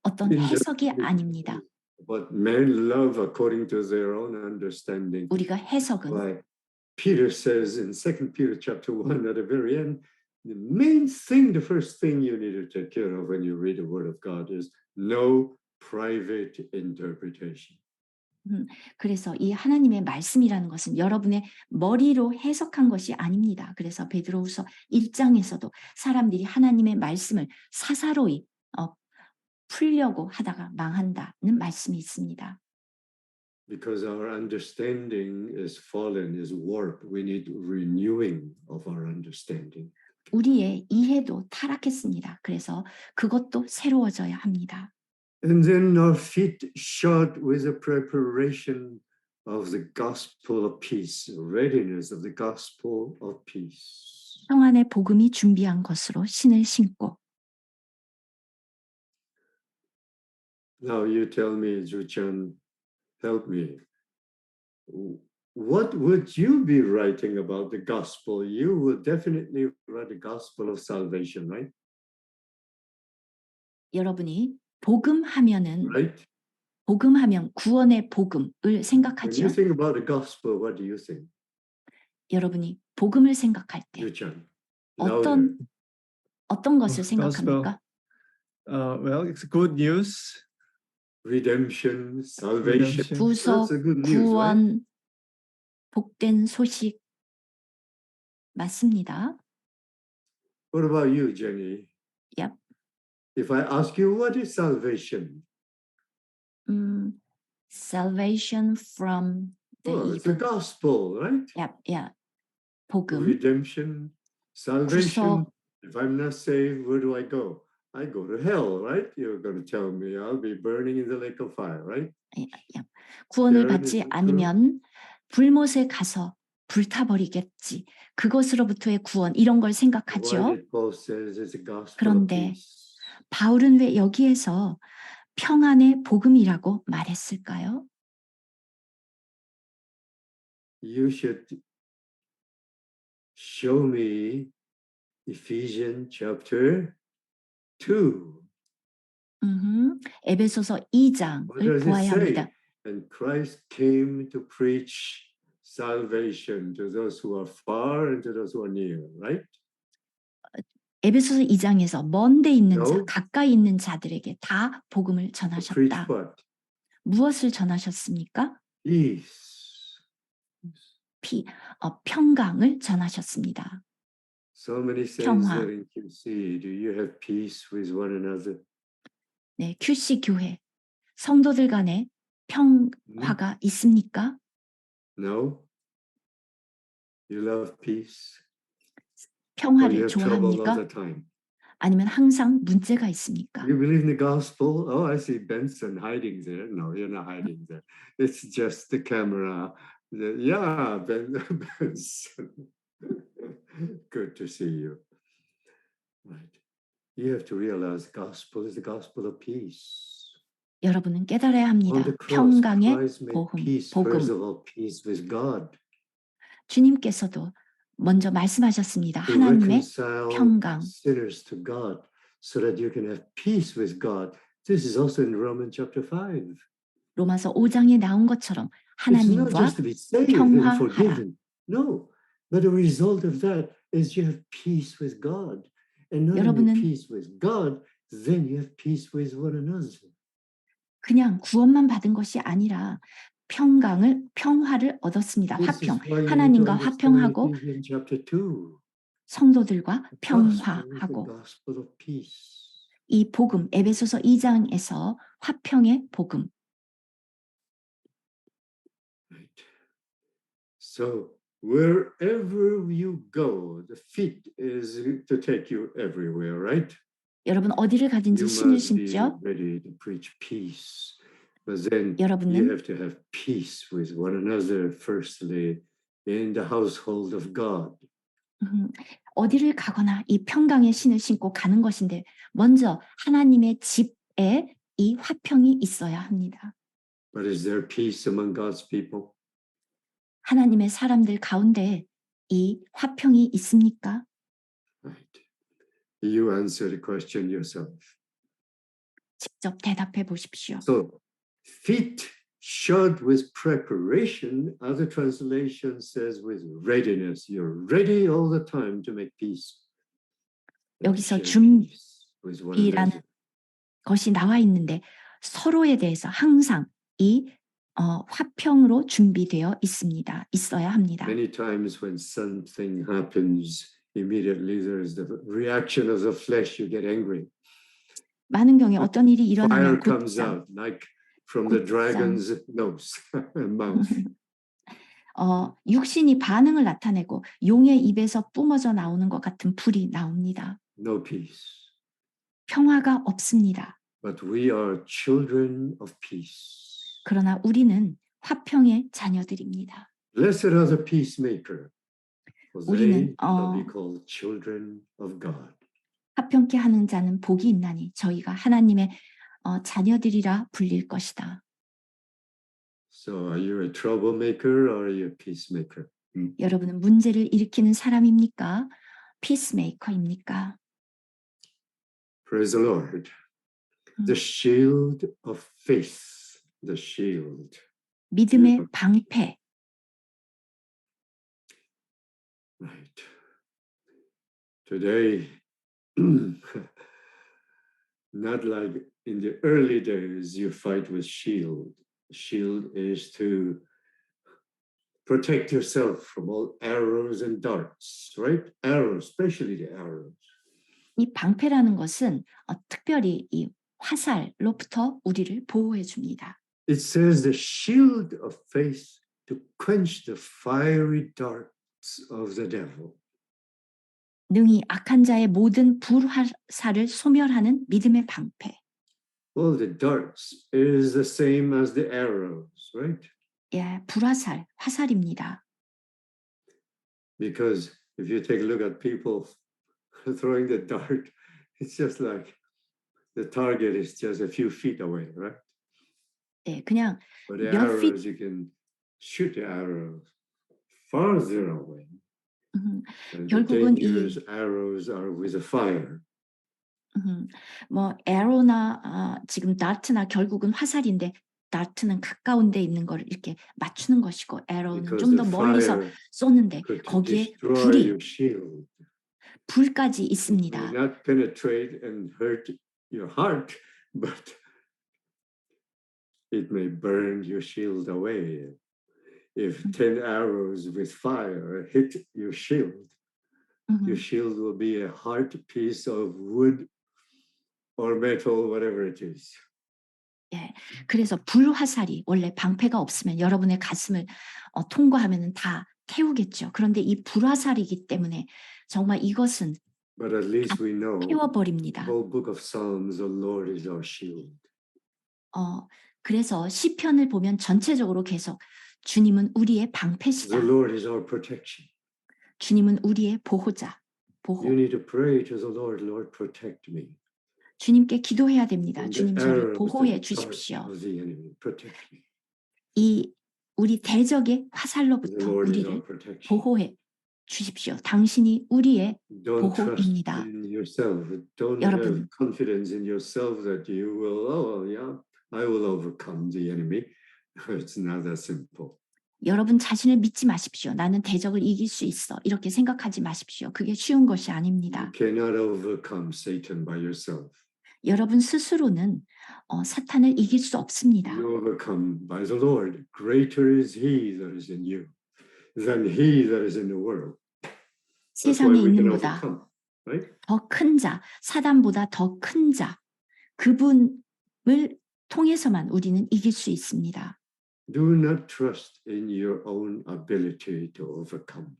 어떤 해석이 아닙니다.
But men love according to their own understanding.
우리가 해석은
Why Peter says in 2 Peter chapter 1 at the very end, the main thing, the first thing you need to take care of when you read the word of God is no private interpretation.
그래서 이 하나님의 말씀이라는 것은 여러분의 머리로 해석한 것이 아닙니다. 그래서 베드로후서 1장에서도 사람들이 하나님의 말씀을 사사로이 풀려고 하다가 망한다는 말씀이 있습니다.
Because our understanding is fallen, is warped. We need renewing of our understanding.
우리의 이해도 타락했습니다. 그래서 그것도 새로워져야 합니다.
And then our feet shod with the preparation of the gospel of peace, readiness of the gospel of peace.
평안의 복음이 준비한 것으로 신을 신고.
Now you tell me, Juchan, help me. What would you be writing about the gospel? You would definitely write the gospel of salvation, right?
여러분이 복음하면은
Right?
복음하면 구원의 복음을
When you
생각하죠.
think about the gospel, what do you think,
여러분이 복음을 생각할 때
Juchan? Louder.
어떤 것을
Gospel.
생각합니까?
Well, it's good news.
Redemption, salvation.
Redemption.
구속,
That's a good news, right?
구원, 복된 소식 맞습니다.
What about you, Jenny?
Yep.
If I ask you, what is salvation?
Salvation from the
Oh, it's the
evil.
gospel, right?
Yeah. 복음,
Redemption, salvation.
구속,
If I'm not saved, where do I go? I go to hell, right? You're going to tell me I'll be burning in the lake of fire, right?
구원을
Karen,
받지
is it
않으면 불못에 가서 불타버리겠지. 그것으로부터의 구원 이런 걸
Why
생각하죠.
did Paul says it's the gospel of
그런데
peace?
바울은 왜 여기에서 평안의 복음이라고 말했을까요?
You should show me Ephesians chapter 2.
에베소서
What
2장을
does it
보아야
say?
합니다.
And Christ came to preach salvation to those who are far and to those who are near, right?
에베소서 2장에서 먼데 있는 자,
No.
가까이 있는 자들에게 다 복음을
To preach
전하셨다.
what?
무엇을 전하셨습니까?
Peace.
평강을 전하셨습니다.
So many saints
평화.
there in QC. Do you have peace with one another?
네, QC 교회 성도들 간에 평화가 있습니까?
No? You love peace? Or you
평화를
have trouble all
좋아합니까?
the time?
아니면 항상 문제가 있습니까?
You believe in the gospel? Oh, I see Benson hiding there. No, you're not hiding there. It's just the camera. Yeah, Benson. Good to see you. Right. You have to realize the gospel is the gospel of peace.
여러분은 깨달아야
On
합니다.
the cross,
평강의
Christ made
복음,
peace,
복음.
first of all, peace with God.
주님께서도 먼저 말씀하셨습니다.
To
하나님의
reconcile
평강.
sinners to God so that you can have peace with God. This is also in Romans chapter 5.
로마서 5장에 나온 것처럼
It's not
하나님과
just to be saved and
평화하라.
forgiven. No, but the result of that is you have peace with God. And not only
여러분은
peace with God, then you have peace with one another.
그냥 구원만 받은 것이 아니라 평화를 얻었습니다.
This is
화평.
why you need to
하나님과
understand
화평하고
Ephesians chapter 2.
성도들과
The gospel is the
평화하고
gospel of peace.
이 복음 에베소서 2장에서 화평의 복음.
Right. So wherever you go, the feet is to take you everywhere, right?
여러분 어디를 가든지
You
신을
must be
신죠?
ready to preach peace. But then you
여러분은
have to have peace with one another, firstly, in the household of God.
어디를 가거나 이 평강의 신을 신고 가는 것인데 먼저 하나님의 집에 이 화평이 있어야 합니다.
But is there peace among God's people?
하나님의 사람들 가운데 이 화평이 있습니까?
Right. You answer the question yourself.
직접 대답해 보십시오.
So, feet shod with preparation, other translation says with readiness. You're ready all the time to make peace. and to
여기서
share peace with one
준비란
another.
것이 나와 있는데 서로에 대해서 항상 이 화평으로 준비되어 있어야 합니다.
Many times when something happens, immediately there's the reaction of the flesh, you get angry.
많은 경우에 어떤 일이
Fire
일어나면
comes
곧장
out like from the dragon's nose and mouth.
육신이 반응을 나타내고 용의 입에서 뿜어져 나오는 것 같은 불이 나옵니다.
No peace.
평화가 없습니다.
But we are children of peace.
그러나 우리는 화평의 자녀들입니다.
Blessed are the peacemaker, for
우리는,
they shall be called children of God.
화평케 하는 자는 복이 있나니 저희가 하나님의 자녀들이라 불릴 것이다.
So are you a troublemaker or are you a peacemaker?
여러분은 문제를 일으키는 사람입니까? 피스메이커입니까?
Praise the Lord. The shield of faith. The shield.
믿음의 방패.
Right. Today, not like in the early days, you fight with shield. Shield is to protect yourself from all arrows and darts, right? Arrows, especially the arrows.
이 방패라는 것은 특별히 이 화살로부터 우리를 보호해 줍니다.
It says the shield of faith to quench the fiery darts of the devil.
능히 악한 자의 모든 불화살을 소멸하는 믿음의 방패.
Well, the darts is the same as the arrows, right?
예, 불화살, 화살입니다.
Because if you take a look at people throwing the dart, it's just like the target is just a few feet away, right?
예, 그냥
But the
몇 feet-
arrows, you can shoot the arrows farther away. And the
결국은
dangerous arrows are with the fire.
뭐 에로나 지금 다트나 결국은 화살인데 다트는 가까운 데 있는 걸 이렇게 맞추는 것이고 에로는
Because
좀
the
더 멀리서
fire
쏘는데
could
거기에
destroy
불이
your shield.
불까지
It
있습니다.
will not penetrate and hurt your heart, but it may burn your shield away. If 10 arrows with fire hit your shield will be a hard piece of wood or metal, whatever it is.
예, 그래서 불화살이 원래 방패가 없으면 여러분의 가슴을 통과하면 다 태우겠죠. 그런데 이 불화살이기 때문에 정말 이것은
But at least we know
태워버립니다.
the whole book of Psalms, the Lord is our shield.
그래서 시편을 보면 전체적으로 계속 주님은 우리의 방패시다.
The Lord is our protection.
주님은 우리의 보호자. 보호.
You need to pray to the Lord, Lord, protect me.
주님께 기도해야 됩니다.
from
주님
the
저를
arrows,
보호해
the darts
주십시오.
of the enemy. Protect me.
이 우리 대적의
The
화살로부터
Lord is our
우리를
protection.
보호해 주십시오. 당신이 우리의
Don't trust
보호입니다.
in yourself. Don't
여러분.
have confidence in yourself that you will, oh, yeah, I will overcome the enemy. It's not that simple.
여러분 자신을 믿지 마십시오. 나는 대적을 이길 수 있어. 이렇게 생각하지 마십시오. 그게 쉬운 것이
You
아닙니다.
cannot overcome Satan by yourself.
여러분 스스로는 사탄을 이길 수 없습니다.
You overcome by the Lord. Greater is he that is in you than he that is in the world. That's why
세상에
we can
있는 보다
overcome, right?
더 큰 자, 사단보다 더 큰 자, 그분을 통해서만 우리는 이길 수 있습니다.
Do not trust in your own ability to overcome.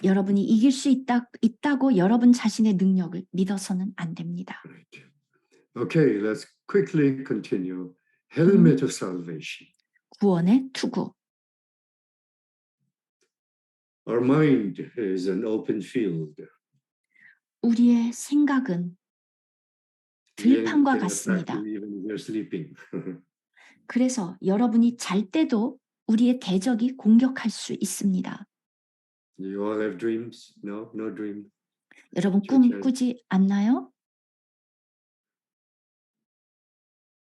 여러분이 이길 수 있다고 여러분 자신의 능력을 믿어서는 안 됩니다.
Right. Okay, let's quickly continue. Helmet of salvation.
구원의 투구.
Our mind is an open field.
우리의 생각은
The enemy
들판과
can attack
같습니다.
you even if you're sleeping.
그래서 여러분이 잘 때도 우리의 대적이 공격할 수 있습니다.
You all have dreams? No, no dream.
여러분 꿈 꾸지 않나요?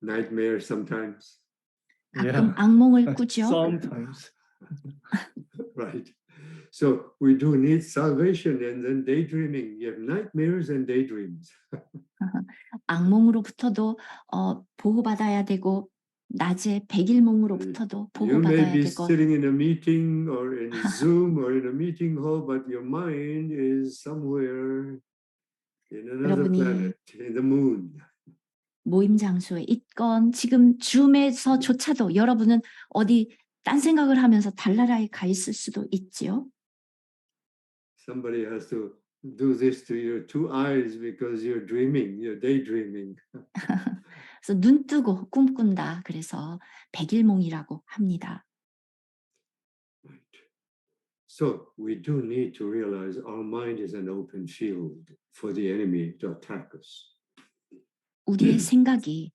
Nightmares sometimes.
가끔 악몽을 꾸죠.
Sometimes.
Right. So we do need salvation and then daydreaming. You have nightmares and daydreams.
악몽으로부터도 보호받아야 되고 낮에 백일몽으로부터도
You may
보호받아야
be
되고
sitting in a meeting or in Zoom or in a meeting hall, but your mind is somewhere in another
여러분이
planet, in the moon.
모임 장소에 있건 지금 줌에서조차도 여러분은 어디 딴 생각을 하면서 달나라에 가 있을 수도 있지요.
Somebody has to do this to your two eyes because you're dreaming, you're daydreaming.
그래서 눈 뜨고 꿈꾼다. 그래서 백일몽이라고 합니다.
Right. So we do need to realize our mind is an open field for the enemy to attack us.
우리의 생각이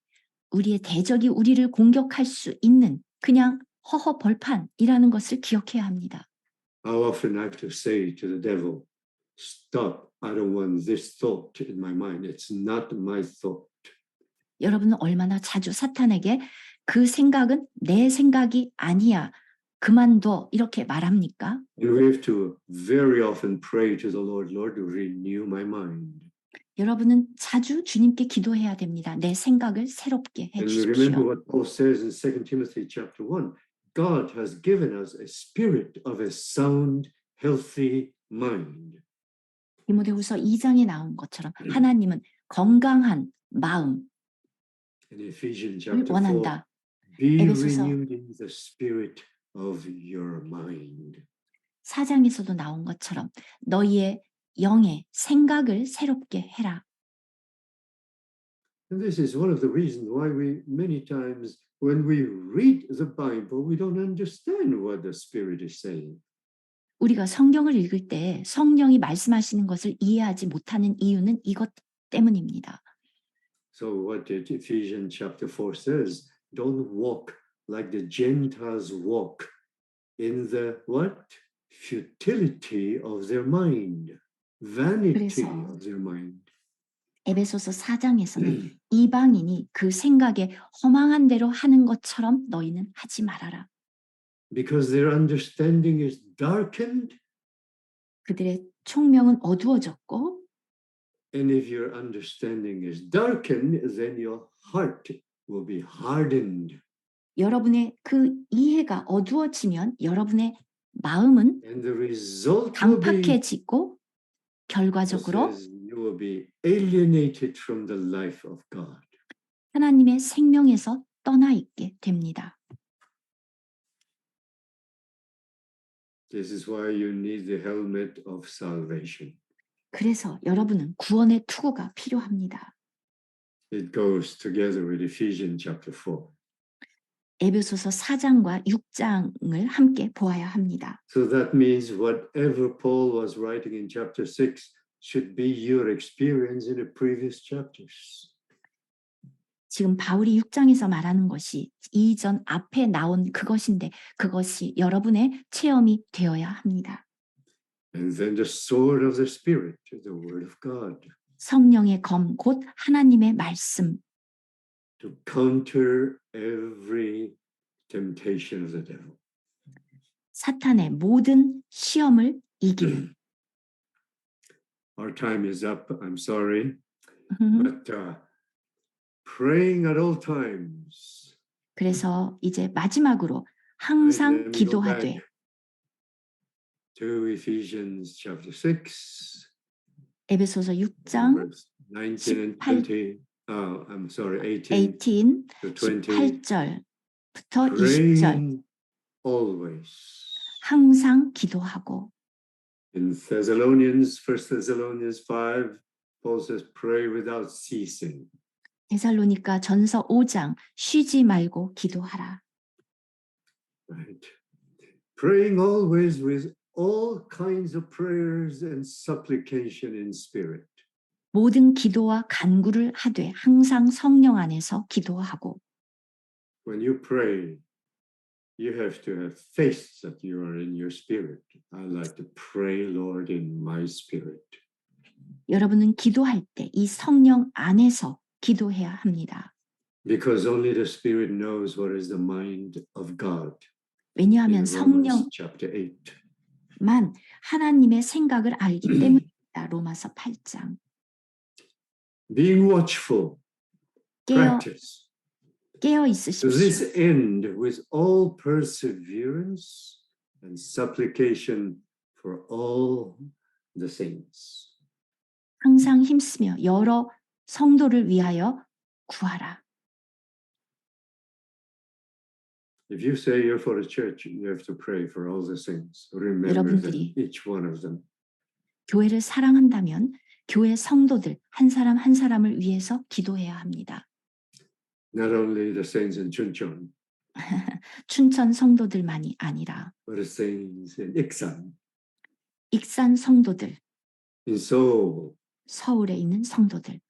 우리의 대적이 우리를 공격할 수 있는 그냥 허허 벌판이라는 것을 기억해야 합니다.
How often I have to say to the devil, stop, I don't want this thought in my mind. It's not my thought.
여러분은 얼마나 자주 사탄에게 그 생각은 내 생각이 아니야. 그만둬. 이렇게 말합니까?
And we have to very often pray to the Lord, Lord, renew my mind.
여러분은 자주 주님께 기도해야 됩니다. 내 생각을 새롭게
And remember
해주십시오.
what Paul says in 2 Timothy chapter 1. God has given us a spirit of a sound, healthy mind.
디모데후서 2장에 나온 것처럼 하나님은 건강한 마음을
In Ephesians chapter 4,
원한다.
be
에베소서
renewed in the spirit of your mind.
4장에서도 나온 것처럼 너희의 영의 생각을 새롭게 해라.
And this is one of the reasons why we many times when we read the Bible, we don't understand what the Spirit is saying.
우리가 성경을 읽을 때 성령이 말씀하시는 것을 이해하지 못하는 이유는 이것 때문입니다.
So what did Ephesians chapter 4 says, don't walk like the Gentiles walk in the what? Futility of their mind, vanity
그래서
of their mind.
에베소서 4장에서는 이방인이 그 생각에 허망한 대로 하는 것처럼 너희는 하지 말아라.
Because their understanding is darkened.
그들의 총명은 어두워졌고
And if your understanding is darkened, then your heart will be hardened.
여러분의 그 이해가 어두워지면 여러분의 마음은
And the result will be,
강팍해지고 결과적으로
says, you will be alienated from the life of God.
하나님의 생명에서 떠나 있게 됩니다.
This is why you need the helmet of salvation.
그래서 여러분은 구원의 투구가 필요합니다.
It goes together with Ephesians chapter 4.
에베소서 4장과 6장을 함께 보아야 합니다.
So that means whatever Paul was writing in chapter 6 should be your experience in the previous chapters.
지금 바울이 6장에서 말하는 것이 이전 앞에 나온 그것인데 그것이 여러분의 체험이 되어야 합니다.
And then the sword of the Spirit, the word of God,
성령의 검, 곧 하나님의 말씀,
to counter every temptation of the devil.
사탄의 모든 시험을 이기는.
Our time is up. I'm sorry. But praying at all times.
그래서 이제 마지막으로
Let
항상
me go
기도하되
back to Ephesians chapter 6,
에베소서 6장
verse 19 and
18.
20. Oh, I'm sorry, 18
18,
to 20.
18절부터 20절
Praying always
항상 기도하고
In Thessalonians, 1 Thessalonians 5, Paul says, pray without ceasing.
데살로니가 전서 5장 쉬지 말고 기도하라.
Right? Praying always with all kinds of prayers and supplication in spirit.
모든 기도와 간구를 하되 항상 성령 안에서 기도하고.
When you pray, you have to have faith that you are in your spirit. I like to pray, Lord, in my spirit.
여러분은 기도할 때 이 성령 안에서 기도해야 합니다.
Because only the Spirit knows what is the mind of God.
왜냐하면
In Romans
성령만
chapter 8.
하나님의 생각을 알기 때문입니다. 로마서 8장.
Being watchful, practice.
깨어
To
있으십시오.
this end, with all perseverance and supplication for all the saints.
항상 힘쓰며 여러 성도를 위하여 구하라.
If you say you're for the church, you have to pray for all the saints. Remember them,
여러분들이
each one of them.
교회를 사랑한다면 교회 성도들 한 사람 한 사람을 위해서 기도해야 합니다.
Not only the saints in Chuncheon,
춘천 성도들만이 아니라
but the saints in Iksan,
익산 성도들,
in Seoul,
서울에 있는 성도들,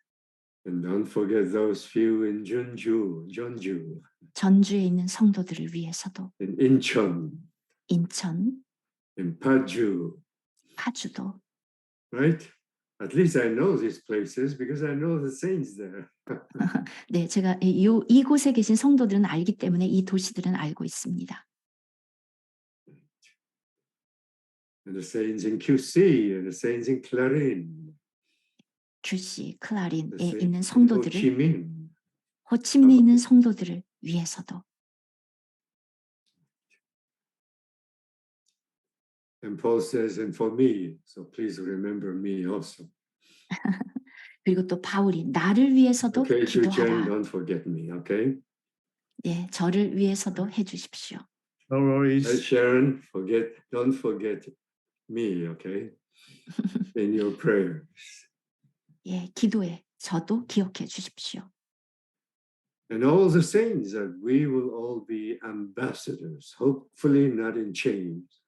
and don't forget those few in Jeonju,
전주에 있는 성도들을 위해서도,
in Incheon,
인천,
in Paju,
파주도.
right? At least I know these places because I know the saints there.
네, 제가 이곳에 계신 성도들은 알기 때문에 이 도시들은 알고 있습니다.
And the saints in QC, and the saints in Clarin,
규시,
the
클라린에
saints
있는
in Ho
성도들을,
Chi Minh.
호치민에 있는 성도들을 위해서도.
And Paul says, and for me, so please remember me also.
그리고 또 바울이 나를 위해서도
Okay, Chu Cheng,
기도하라.
don't forget me, okay?
네, 저를 위해서도 해주십시오.
No
Hey,
worries.
Sharon, don't forget me, okay? In your prayers.
예, 기도에 저도 기억해 주십시오.
And all the saints that we will all be ambassadors, hopefully not in chains.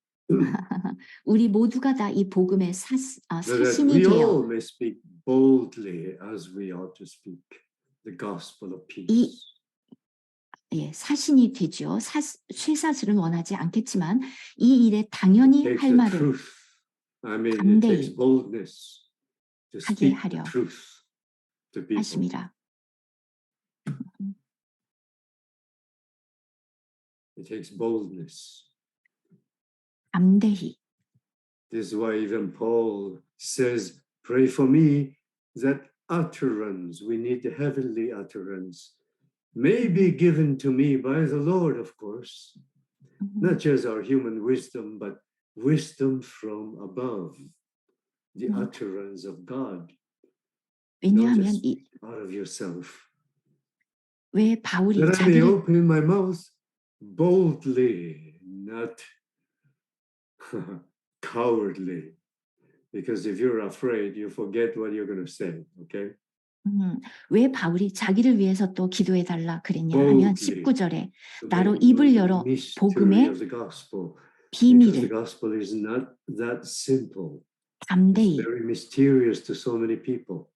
우리 모두가 다 이 복음의
So that
사신이
we
되어
all may speak boldly as we ought to speak the gospel of peace.
예, 사신이 되죠. 쇠사슬은 원하지 않겠지만 이 일에 당연히
It takes
할
the
말을
truth. I mean, it
담대히
takes boldness to
하게
speak the
하려
truth to people.
하심이라.
It takes boldness.
담대히.
This is why even Paul says, pray for me that utterance, we need the heavenly utterance, may be given to me by the Lord, of course, not just our human wisdom, but wisdom from above, the utterance of God, not
왜냐하면
just out of yourself.
왜 바울이
That I may
자기를
open my mouth boldly, not cowardly. Because if you're afraid, you forget what you're going to say, okay?
왜 바울이 자기를 위해서 또 기도해 달라 그랬냐 하면
Boldly.
19절에
To
나로
make known
입을
the
열어
mystery
복음의
of the gospel. Because the
비밀을
gospel is not that simple. It's
담대히
very mysterious to so many people.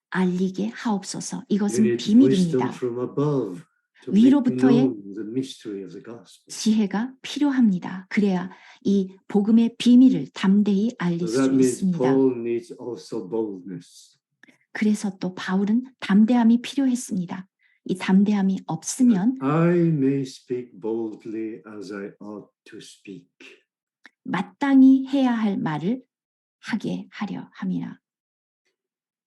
알리게 하옵소서.
You
이것은
need wisdom
비밀입니다.
from above to make
위로부터의
known the mystery of the gospel.
지혜가 필요합니다. 그래야 이 복음의 비밀을 담대히 알릴
So that
수
means
있습니다.
Paul needs also boldness.
그래서 또 바울은 담대함이 필요했습니다. 이 담대함이 없으면
I may speak boldly as I ought to speak.
마땅히 해야 할 말을 하게 하려 함이라.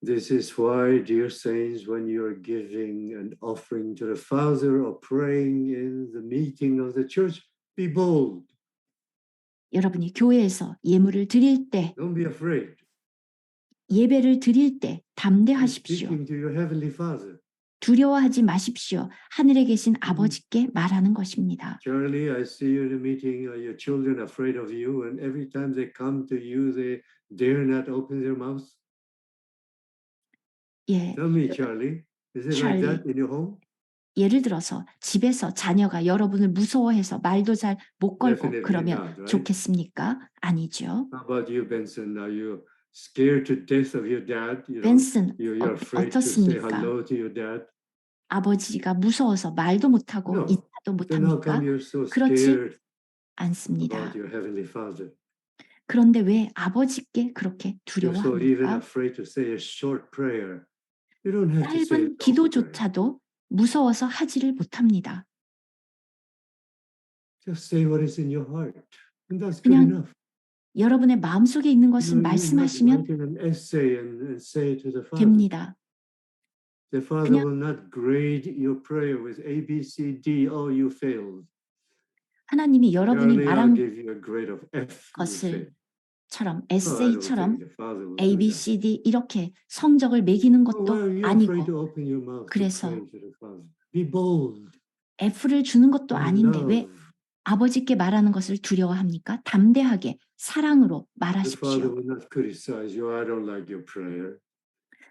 This is why, dear saints, when you're giving an offering to the Father or praying in the meeting of the church, be bold.
여러분이 교회에서 예물을 드릴 때,
Don't be afraid.
예배를 드릴 때
You're
담대하십시오.
speaking to your Heavenly Father.
두려워하지 마십시오. 하늘에 계신 아버지께 말하는 것입니다.
Charlie, I see you in a meeting. Are your children afraid of you? And every time they come to you, they dare not open their mouth?
예,
Tell me, Charlie, is it like that in your home?
예를 들어서 집에서 자녀가 여러분을 무서워해서 말도 잘 못 걸고
Definitely
그러면
not, right?
좋겠습니까? 아니죠.
How about you, Benson? Are you scared to death of your dad?
벤슨,
You're afraid to say
어떻습니까?
hello to your dad?
아버지가 무서워서 말도 못하고
No.
인사도
Then how
못합니까?
come you're so
그렇지
scared
않습니다.
about your heavenly Father?
그런데 왜 아버지께 그렇게
You're so even
두려워합니까?
afraid to say a short prayer. You don't have to say a
짧은
long prayer.
기도조차도 무서워서 하지를 못합니다.
Just say what is in your heart, and that's good
그냥
enough.
여러분의 마음속에 있는
You
것을
know, you might
말씀하시면
write in an essay and say it to the Father.
됩니다.
The Father
그냥-
will not grade your prayer with A, B, C, D. Oh, you failed.
하나님이 여러분이
Charlie, I'll
말한
give you a grade of F. You
것을
failed.
처럼
No, I don't
에세이처럼
think the Father will
A,
do
B,
that.
C, D 이렇게 성적을 매기는
Oh, why are
것도
you afraid
아니고
to open your mouth to
그래서
pray to the Father? Be bold.
F를 주는 것도
in
아닌데 왜
love.
아버지께 말하는 것을 두려워합니까? 담대하게 사랑으로
The Father
말하십시오.
will not criticize you. I don't like your prayer.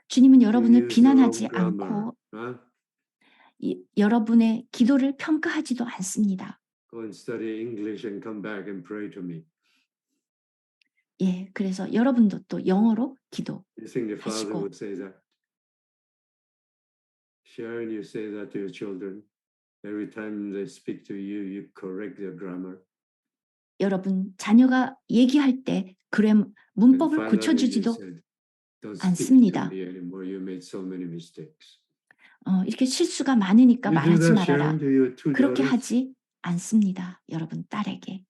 주님은
You
여러분을
use the wrong
비난하지
grammar.
않고
Huh?
여러분의 기도를 평가하지도 않습니다.
Go and study English and come back and pray to me.
예, 그래서 여러분도 또 영어로 기도.
You think the Father
하시고.
would say that? Sharon, you say that to your children. Every time they speak to you, you correct their grammar.
여러분 자녀가 얘기할 때
And
문법을
finally, you
고쳐주지도
said, don't speak to
않습니다.
me anymore. You made so many mistakes.
이렇게 실수가 많으니까
You do
말하지
that,
말아라.
Sharon, to your two
그렇게
daughters?
하지 않습니다. 여러분 딸에게.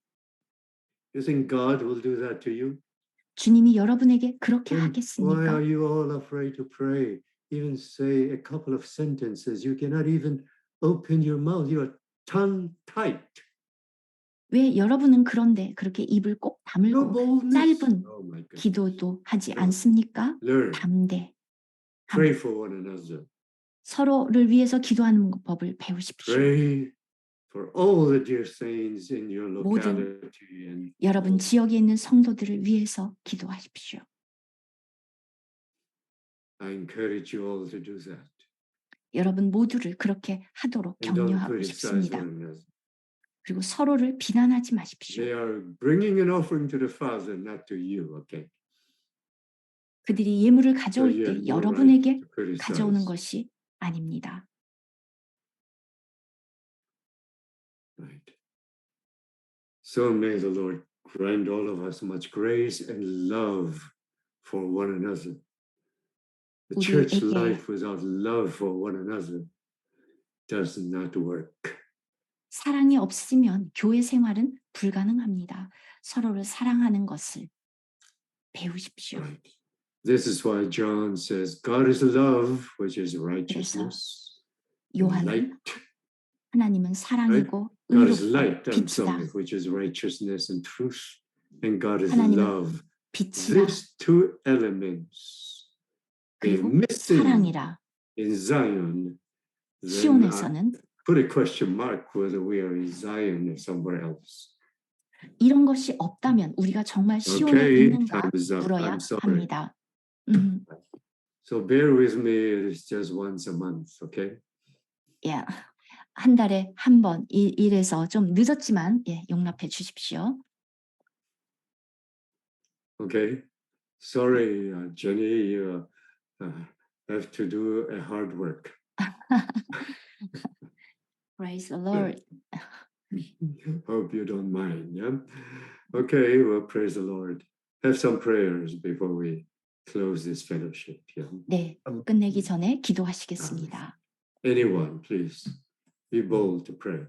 You think God will do that to you?
주님이 여러분에게 그렇게
Then why
하겠습니까?
are you all afraid to pray? Even say a couple of sentences. You cannot even open your mouth. You are tongue tight.
왜 여러분은 그런데 그렇게 입을 꼭
No
다물고
boldness.
짧은
Oh my goodness.
기도도 하지
No.
않습니까?
Learn.
담대.
Pray for one another.
서로를 위해서 기도하는 법을 배우십시오.
Pray for all the dear saints in your
모든
locality. And
여러분 지역에 있는 성도들을 위해서 기도하십시오.
I encourage you all to do that.
여러분 모두를 그렇게 하도록
And don't
격려하고
criticize
싶습니다.
one another.
그리고 서로를 비난하지 마십시오.
They are bringing an offering to the Father, not to you. Okay.
그들이 예물을
So
가져올
you
때
have no
여러분에게
right to criticize.
가져오는 것이 아닙니다.
Right. So may the Lord grant all of us much grace and love for one another. The church
우리에게
life without love for one another does not work.
사랑이 없으면 교회 생활은 불가능합니다. 서로를 사랑하는 것을 배우십시오.
Right. This is why John says, God is love, which is righteousness. and
요한은
light.
하나님은 사랑이고
God is
의롭고
light, I'm
빛이다.
sorry, which is righteousness and truth. And God is
하나님은
love.
빛이라
These two elements, they're
그리고
missing
사랑이라.
in Zion. Then I
시온에서는
put a question mark whether we are in Zion or somewhere else.
이런 것이 없다면 우리가 정말 시온에
Okay,
있는가
time is up.
물어야
I'm sorry.
합니다.
So bear with me, it is just once a month, okay?
예, 한 달에 한 번 이래서 좀 늦었지만 예, 용납해 주십시오.
Okay. Sorry, Jenny, you have to do a hard work.
Praise the Lord.
Hope you don't mind. Yeah. Okay. Well, praise the Lord. Have some prayers before we close this fellowship. Yeah.
네, 끝내기 전에 기도하시겠습니다.
Anyone, please be bold to pray.